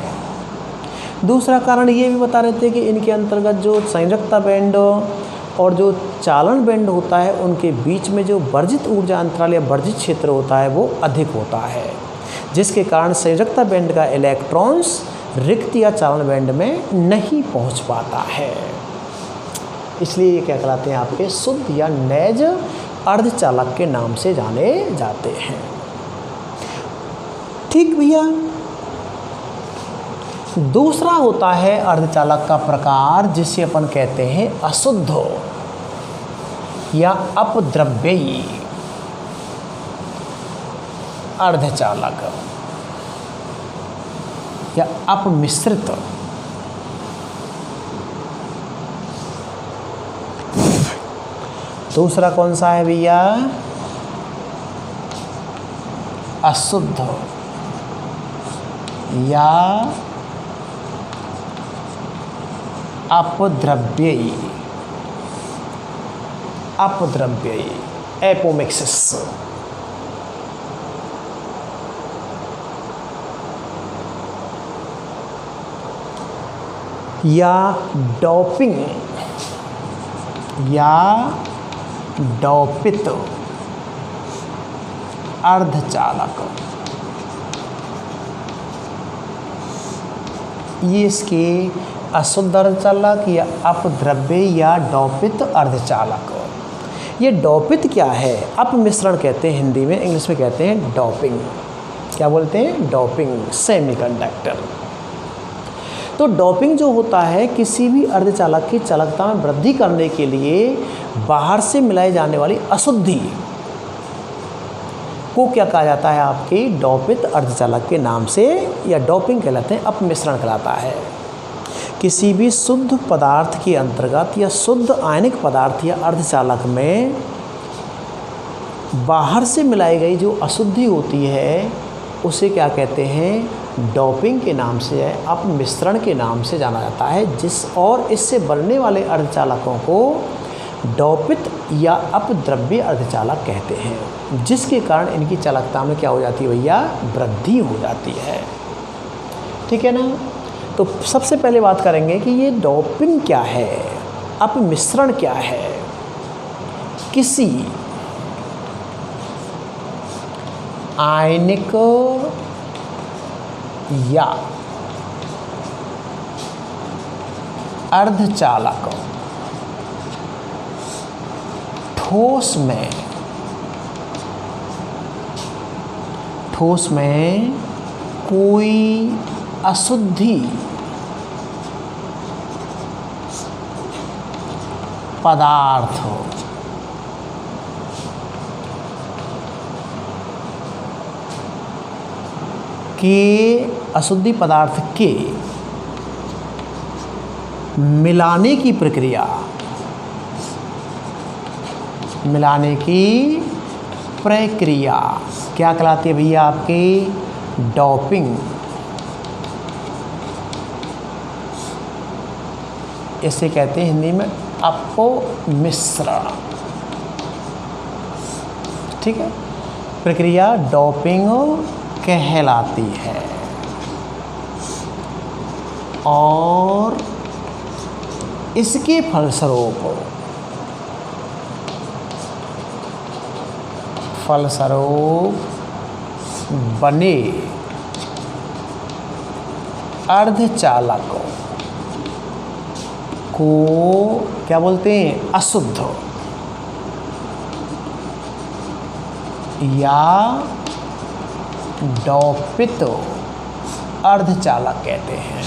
दूसरा कारण ये भी बता रहे थे कि इनके अंतर्गत जो संयोजकता बैंड और जो चालन बैंड होता है उनके बीच में जो वर्जित ऊर्जा अंतराल या वर्जित क्षेत्र होता है वो अधिक होता है, जिसके कारण संयोजकता बैंड का इलेक्ट्रॉन्स रिक्त या चालन बैंड में नहीं पहुंच पाता है। इसलिए ये क्या कहलाते हैं? आपके शुद्ध या नैज अर्धचालक के नाम से जाने जाते हैं। ठीक भैया। दूसरा होता है अर्धचालक का प्रकार, जिसे अपन कहते हैं अशुद्ध या अपद्रव्यी अर्धचालक या अपमिश्रित। दूसरा कौन सा है भैया? अशुद्ध या अपद्रव्यी, अपद्रव्यी, एपोमिक्सिस। या डोपिंग या डोपित अर्धचालक। ये इसके अशुद्ध अर्धचालक या अपद्रव्य या डोपित अर्धचालक। ये डोपित क्या है? अपमिश्रण कहते हैं हिंदी में, इंग्लिश में कहते हैं डोपिंग। क्या बोलते हैं? Doping semiconductor. तो डोपिंग जो होता है किसी भी अर्धचालक की चालकता में वृद्धि करने के लिए बाहर से मिलाई जाने वाली अशुद्धि को क्या कहा जाता है? आपकी डोपित अर्धचालक के नाम से, या डोपिंग कहलाते हैं, अपमिश्रण कहलाता है। किसी भी शुद्ध पदार्थ के अंतर्गत या शुद्ध आयनिक पदार्थ या अर्धचालक में बाहर से मिलाई गई जो अशुद्धि होती है उसे क्या कहते हैं? डोपिंग के नाम से, अपमिश्रण के नाम से जाना जाता है। और इससे बनने वाले अर्धचालकों को डोपित या अपद्रव्य अर्धचालक कहते हैं, जिसके कारण इनकी चालकता में क्या हो जाती है भैया? वृद्धि हो जाती है। ठीक है ना? तो सबसे पहले बात करेंगे कि ये डोपिंग क्या है, अपमिश्रण क्या है। किसी आयनिक या अर्धचालक ठोस में कोई अशुद्धि पदार्थ के अशुद्धि पदार्थ के मिलाने की प्रक्रिया, मिलाने की प्रक्रिया क्या कहलाती है भैया? आपकी डोपिंग। इसे कहते हैं हिंदी में अपमिश्रण। ठीक है, प्रक्रिया डोपिंग कहलाती है। और इसके फलस्वरूप बने अर्धचालक को क्या बोलते हैं? अशुद्ध या डोपित अर्धचालक कहते हैं।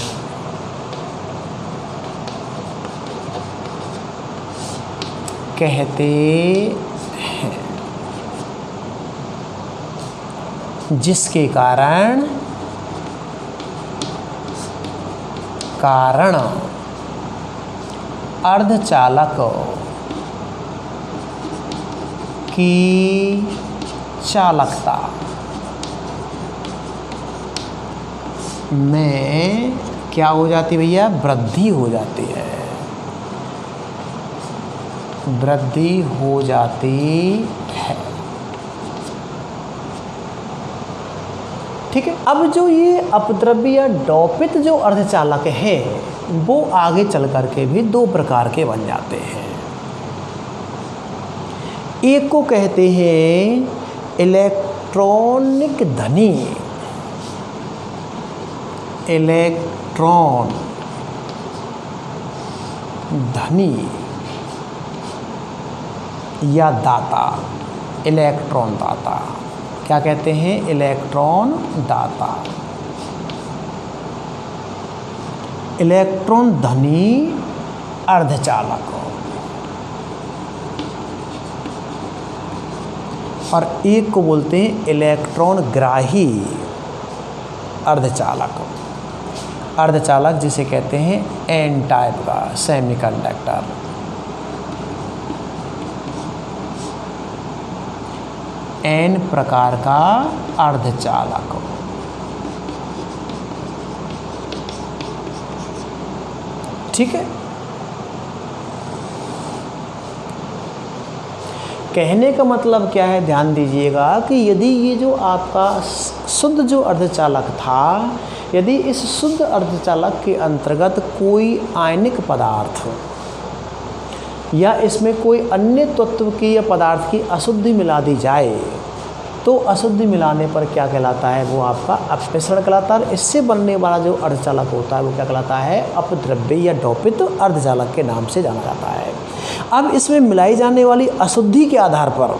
जिसके कारण अर्धचालक की चालकता में क्या हो जाती है भैया? वृद्धि हो जाती है, वृद्धि हो जाती है। ठीक है, अब जो ये अपद्रव्य या डोपित जो अर्धचालक है वो आगे चल करके भी दो प्रकार के बन जाते हैं। एक को कहते हैं इलेक्ट्रॉनिक धनी, इलेक्ट्रॉन धनी या दाता, इलेक्ट्रॉन दाता। क्या कहते हैं? इलेक्ट्रॉन दाता। इलेक्ट्रॉन धनी अर्धचालक। और एक को बोलते हैं इलेक्ट्रॉन ग्राही अर्धचालक। अर्धचालक जिसे कहते हैं एन टाइप का सेमीकंडक्टर। एन प्रकार का अर्धचालक। ठीक है, कहने का मतलब क्या है? ध्यान दीजिएगा कि यदि ये जो आपका शुद्ध जो अर्धचालक था, यदि इस शुद्ध अर्धचालक के अंतर्गत कोई आयनिक पदार्थ या इसमें कोई अन्य तत्व की या पदार्थ की अशुद्धि मिला दी जाए तो अशुद्धि मिलाने पर क्या कहलाता है? वो आपका अपमिश्रण कहलाता है। इससे बनने वाला जो अर्धचालक होता है वो क्या कहलाता है? अपद्रव्य या डोपित अर्धचालक के नाम से जाना जाता है। अब इसमें मिलाई जाने वाली अशुद्धि के आधार पर,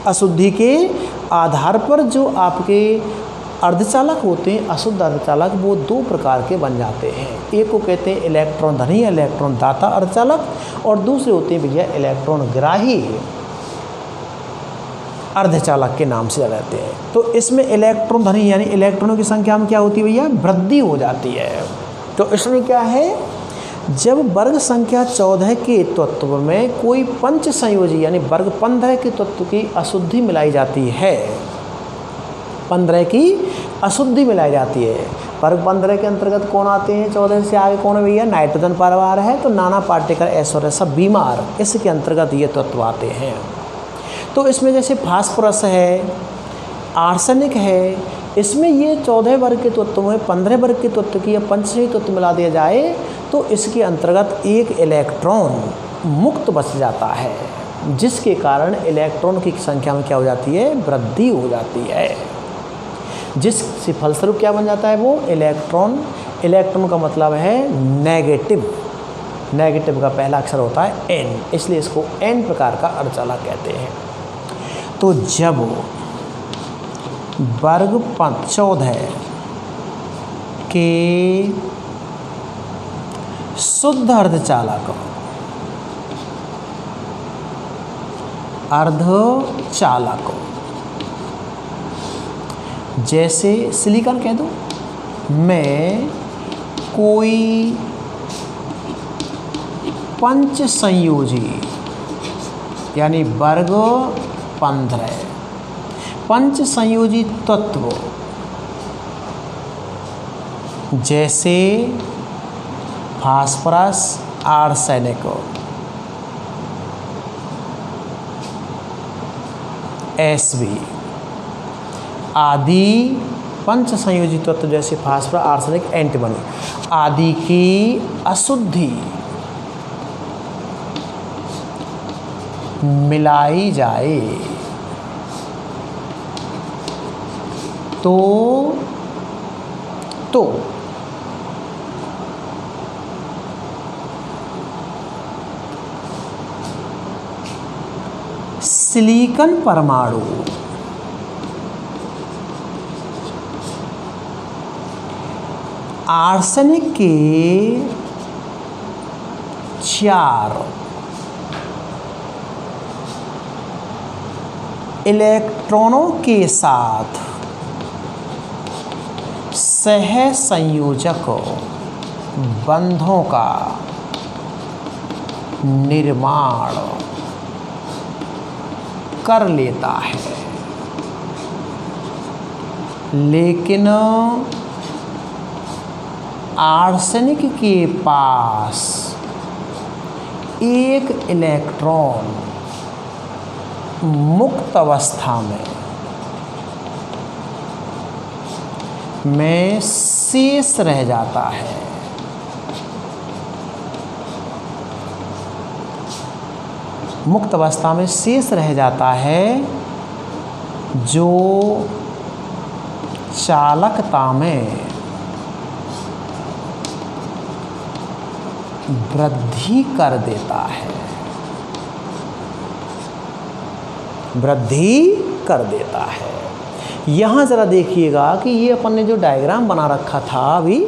अशुद्धि के आधार पर जो आपके अर्धचालक होते हैं, अशुद्ध अर्धचालक, वो दो प्रकार के बन जाते हैं। एक को कहते हैं इलेक्ट्रॉन धनी या इलेक्ट्रॉन दाता अर्धचालक, और दूसरे होते हैं भैया इलेक्ट्रॉन ग्राही अर्धचालक के नाम से रहते हैं। तो इसमें इलेक्ट्रॉन धनी यानी इलेक्ट्रॉनों की संख्या में क्या होती है भैया? वृद्धि हो जाती है। तो इसमें क्या है? जब वर्ग संख्या 14 के तत्व में कोई पंच संयोजी यानी वर्ग 15 के तत्व की अशुद्धि मिलाई जाती है, 15 की अशुद्धि मिलाई जाती है। वर्ग 15 के अंतर्गत कौन आते हैं? 14 से आगे कौन है भैया? नाइट्रोजन परमाणु है, तो नाना पार्टिकल ऐश्वर्य सब बीमार, इसके अंतर्गत ये तत्व आते हैं। तो इसमें जैसे फास्फोरस है, आर्सेनिक है, इसमें ये 14 वर्ग के तत्व में 15 वर्ग के तत्व की या पंचही तत्व मिला दिया जाए तो इसके अंतर्गत एक इलेक्ट्रॉन मुक्त बच जाता है, जिसके कारण इलेक्ट्रॉन की संख्या में क्या हो जाती है? वृद्धि हो जाती है। जिससे फलस्वरूप क्या बन जाता है? वो इलेक्ट्रॉन। इलेक्ट्रॉन का मतलब है नेगेटिव, नेगेटिव का पहला अक्षर होता है एन, इसलिए इसको एन प्रकार का अर्धचालक कहते हैं। तो जब वर्ग 14 के शुद्ध अर्धचालक जैसे सिलिकॉन कह दो, मैं कोई पंच संयोजी यानी वर्ग 15 पंच संयोजी तत्व जैसे फास्फोरस, आर्सेनिक, Sb आदि पंच संयोजी तत्व जैसे फास्फोरस, आर्सेनिक, एंटीमनी आदि की अशुद्धि मिलाई जाए तो सिलिकॉन परमाणु आर्सेनिक के 4 इलेक्ट्रॉनों के साथ सह संयोजक बंधों का निर्माण कर लेता है, लेकिन आर्सेनिक के पास एक इलेक्ट्रॉन मुक्त अवस्था में शेष रह जाता है। मुक्त अवस्था में शेष रह जाता है जो चालकता में वृद्धि कर देता है, यहाँ ज़रा देखिएगा कि ये अपन ने जो डायग्राम बना रखा था अभी,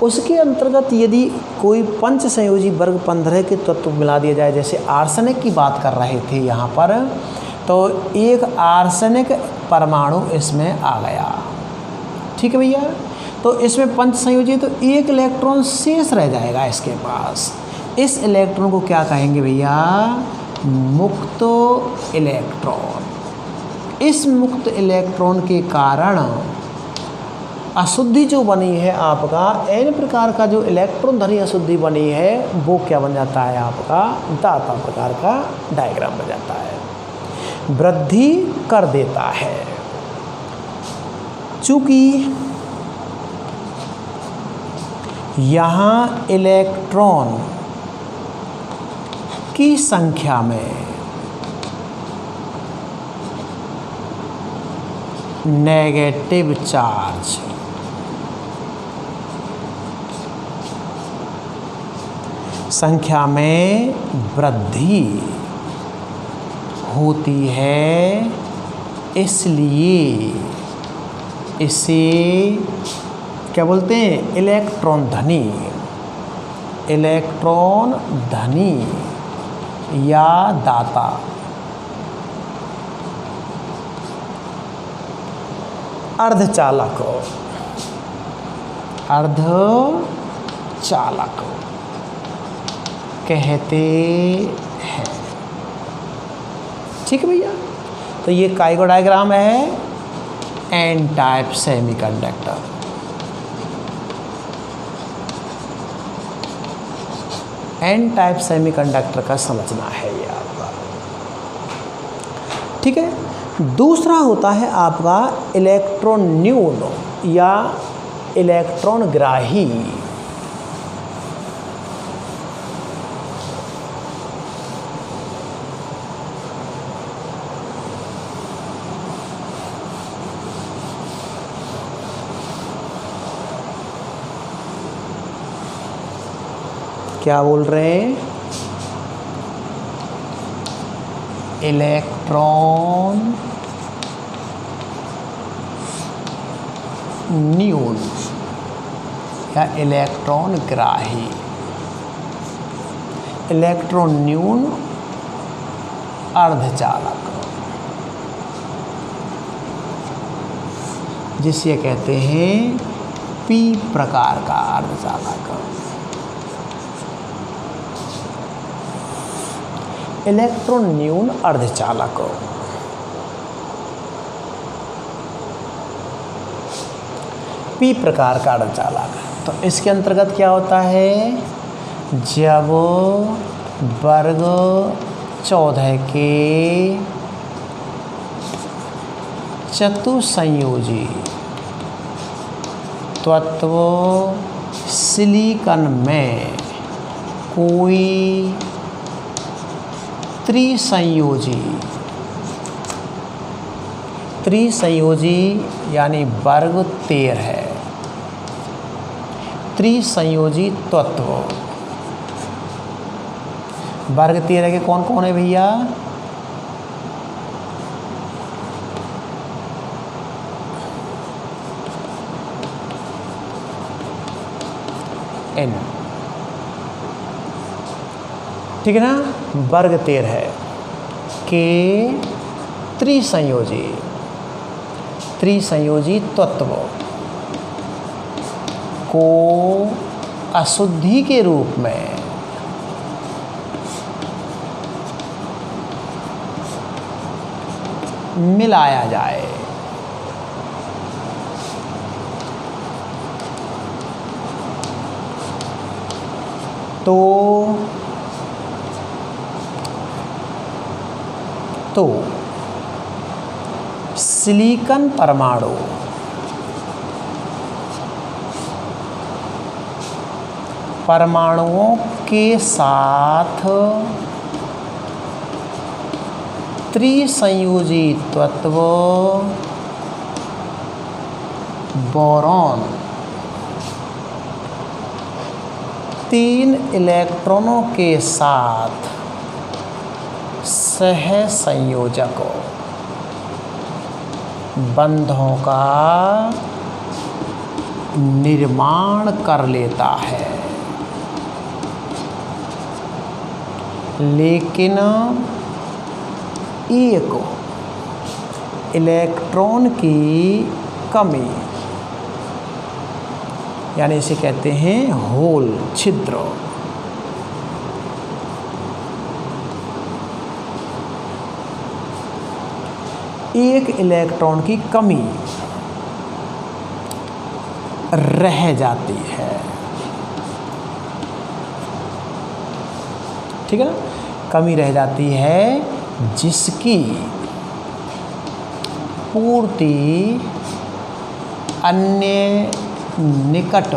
उसके अंतर्गत यदि कोई पंच संयोजी वर्ग 15 के तत्व मिला दिया जाए, जैसे आर्सेनिक की बात कर रहे थे यहाँ पर, तो एक आर्सेनिक परमाणु इसमें आ गया, ठीक है भैया। तो इसमें पंच संयोजी तो एक इलेक्ट्रॉन शेष रह जाएगा इसके पास। इस इलेक्ट्रॉन को क्या कहेंगे भैया? मुक्त इलेक्ट्रॉन। इस मुक्त इलेक्ट्रॉन के कारण अशुद्धि जो बनी है आपका, n प्रकार का जो इलेक्ट्रॉन धनी अशुद्धि बनी है, वो क्या बन जाता है आपका? दाता प्रकार का डायग्राम बन जाता है, वृद्धि कर देता है। चूँकि यहाँ इलेक्ट्रॉन की संख्या में नेगेटिव चार्ज संख्या में वृद्धि होती है, इसलिए इसे क्या बोलते हैं? इलेक्ट्रॉन धनी या दाता। अर्धचालक कहते हैं, ठीक है भैया। तो ये काय का डायग्राम है? N type semiconductor. N type semiconductor का समझना है ये आपका, ठीक है। दूसरा होता है आपका इलेक्ट्रॉन न्यून या इलेक्ट्रॉन ग्राही। क्या बोल रहे हैं? इलेक्ट्रॉन न्यून या इलेक्ट्रॉन ग्राही, इलेक्ट्रॉन न्यून अर्धचालक, जिसे कहते हैं पी प्रकार का अर्धचालक। इलेक्ट्रॉन न्यून अर्धचालक पी प्रकार का अर्धचालक। तो इसके अंतर्गत क्या होता है, जब वर्ग 14 के चतुसंयोजी तत्व सिलिकॉन में कोई त्रिसंयोजी यानी वर्ग 13 है, त्रिसंयोजी तत्व वर्ग 13 के कौन कौन है भैया, N, ठीक है ना, वर्ग 13 है के त्रिसंयोजी तत्व को अशुद्धि के रूप में मिलाया जाए तो सिलिकॉन परमाणुओं के साथ त्रिसंयोजी तत्व बोरॉन 3 इलेक्ट्रॉनों के साथ सहसंयोजक बंधों का निर्माण कर लेता है, लेकिन एक इलेक्ट्रॉन की कमी, यानी इसे कहते हैं होल, छिद्र, एक इलेक्ट्रॉन की कमी रह जाती है, ठीक है ना, कमी रह जाती है जिसकी पूर्ति अन्य निकट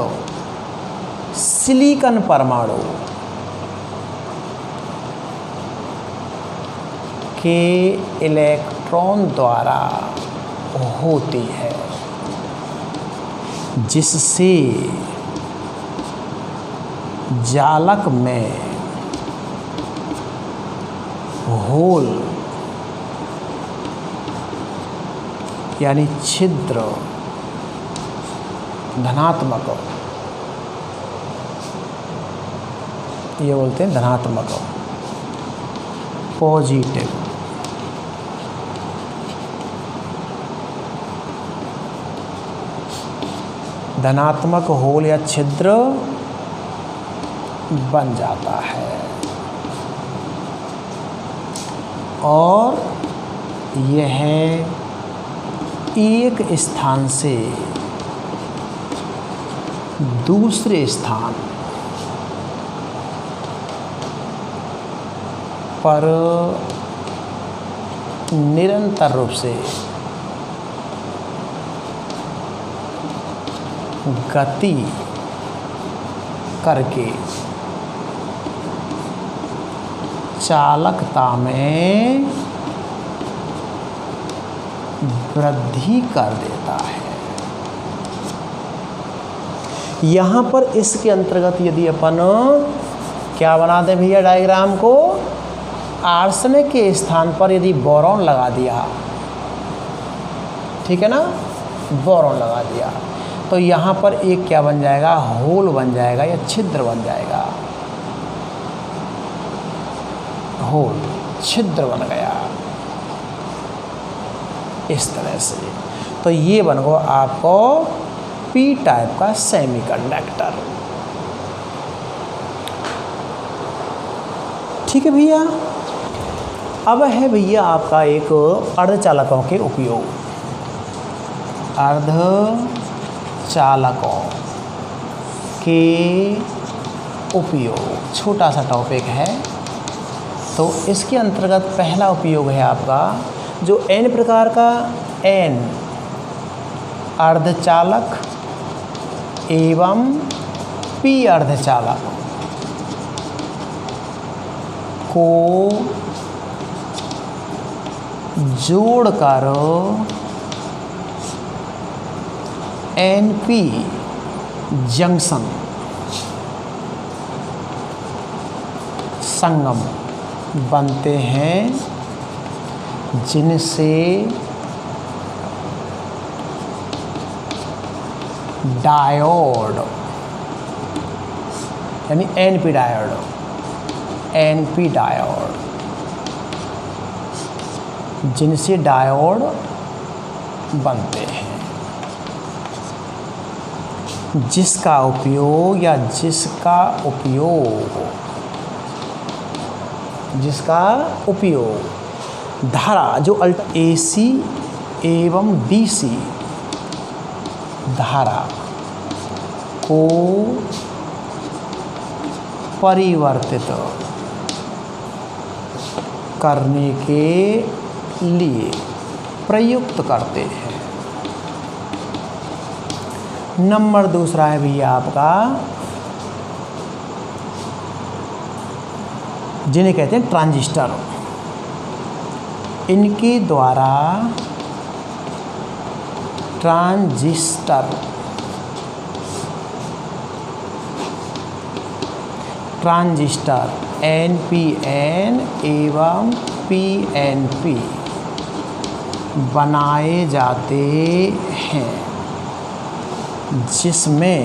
सिलिकॉन परमाणु के इलेक्ट्रॉन द्वारा होती है, जिससे जालक में होल यानी छिद्र धनात्मक, ये बोलते हैं धनात्मक, पॉजिटिव, धनात्मक होल या छिद्र बन जाता है और यह एक स्थान से दूसरे स्थान पर निरंतर रूप से गति करके चालकता में वृद्धि कर देता है। यहाँ पर इसके अंतर्गत यदि अपन क्या बना दें भैया डायग्राम को, आर्सेनिक के स्थान पर यदि बोरॉन लगा दिया, ठीक है ना, बोरॉन लगा दिया, तो यहाँ पर एक क्या बन जाएगा, होल बन जाएगा या छिद्र बन जाएगा, होल, छिद्र बन गया इस तरह से। तो ये बन गया आपको पी टाइप का सेमीकंडक्टर। ठीक है भैया। अब है भैया आपका एक अर्धचालकों के उपयोग। अर्धचालकों के उपयोग छोटा सा टॉपिक है। तो इसके अंतर्गत पहला उपयोग है आपका जो एन प्रकार का एन अर्धचालक एवं पी अर्धचालक को जोड़कर एनपी जंक्शन संगम बनते हैं, जिनसे डायोड यानी एनपी डायोड, एनपी डायोड, जिनसे डायोड बनते हैं, जिसका उपयोग धारा जो एसी एवं डीसी धारा को परिवर्तित करने के लिए प्रयुक्त करते हैं। नंबर दूसरा है भैया आपका जिन्हें कहते हैं ट्रांजिस्टर। इनके द्वारा ट्रांजिस्टर एनपीएन एवं पीएनपी बनाए जाते हैं, जिसमें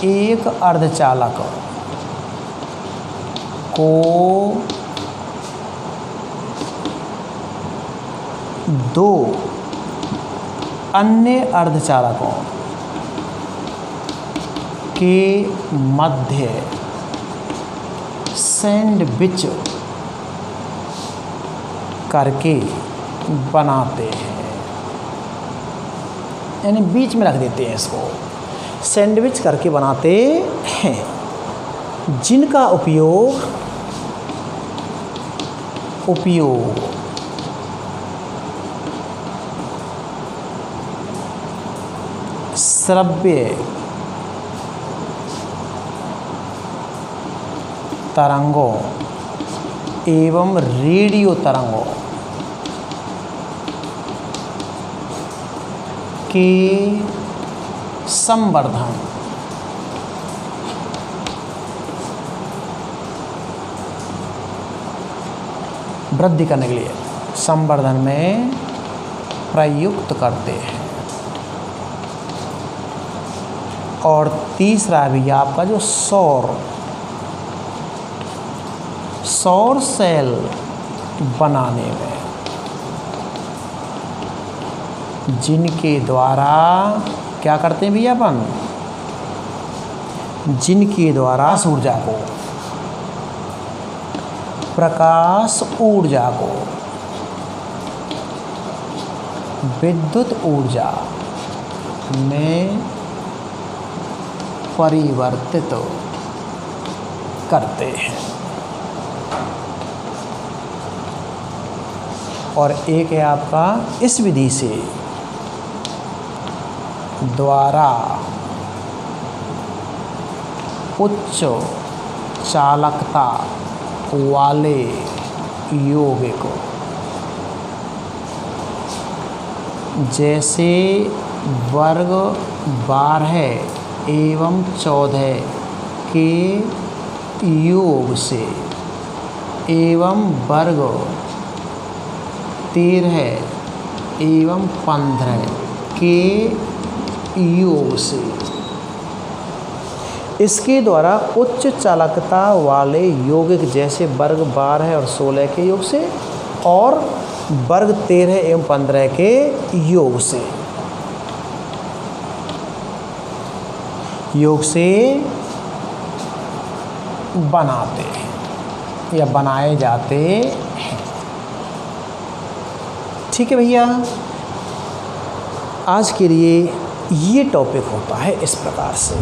एक अर्धचालक को दो अन्य अर्धचालकों के मध्य सैंडविच करके बनाते हैं, यानी बीच में रख देते हैं, इसको सैंडविच करके बनाते हैं, जिनका उपयोग श्रव्य तरंगों एवं रेडियो तरंगों के संवर्धन वृद्धि करने के लिए संवर्धन में प्रयुक्त करते हैं। और तीसरा भी आपका जो सौर सेल बनाने में, जिनके द्वारा क्या करते हैं भैया अपन, जिनके द्वारा प्रकाश ऊर्जा को विद्युत ऊर्जा में परिवर्तित करते हैं। और एक है आपका इस विधि से द्वारा उच्च चालकता वाले यौगिक जैसे वर्ग 12 एवं 14 के योग से एवं वर्ग 13 एवं 15 के योग से। इसके द्वारा उच्च चालकता वाले यौगिक जैसे वर्ग 12 और 16 के योग से और वर्ग 13 एवं 15 के योग से बनाते हैं या बनाए जाते हैं। ठीक है भैया, आज के लिए ये टॉपिक होता है इस प्रकार से।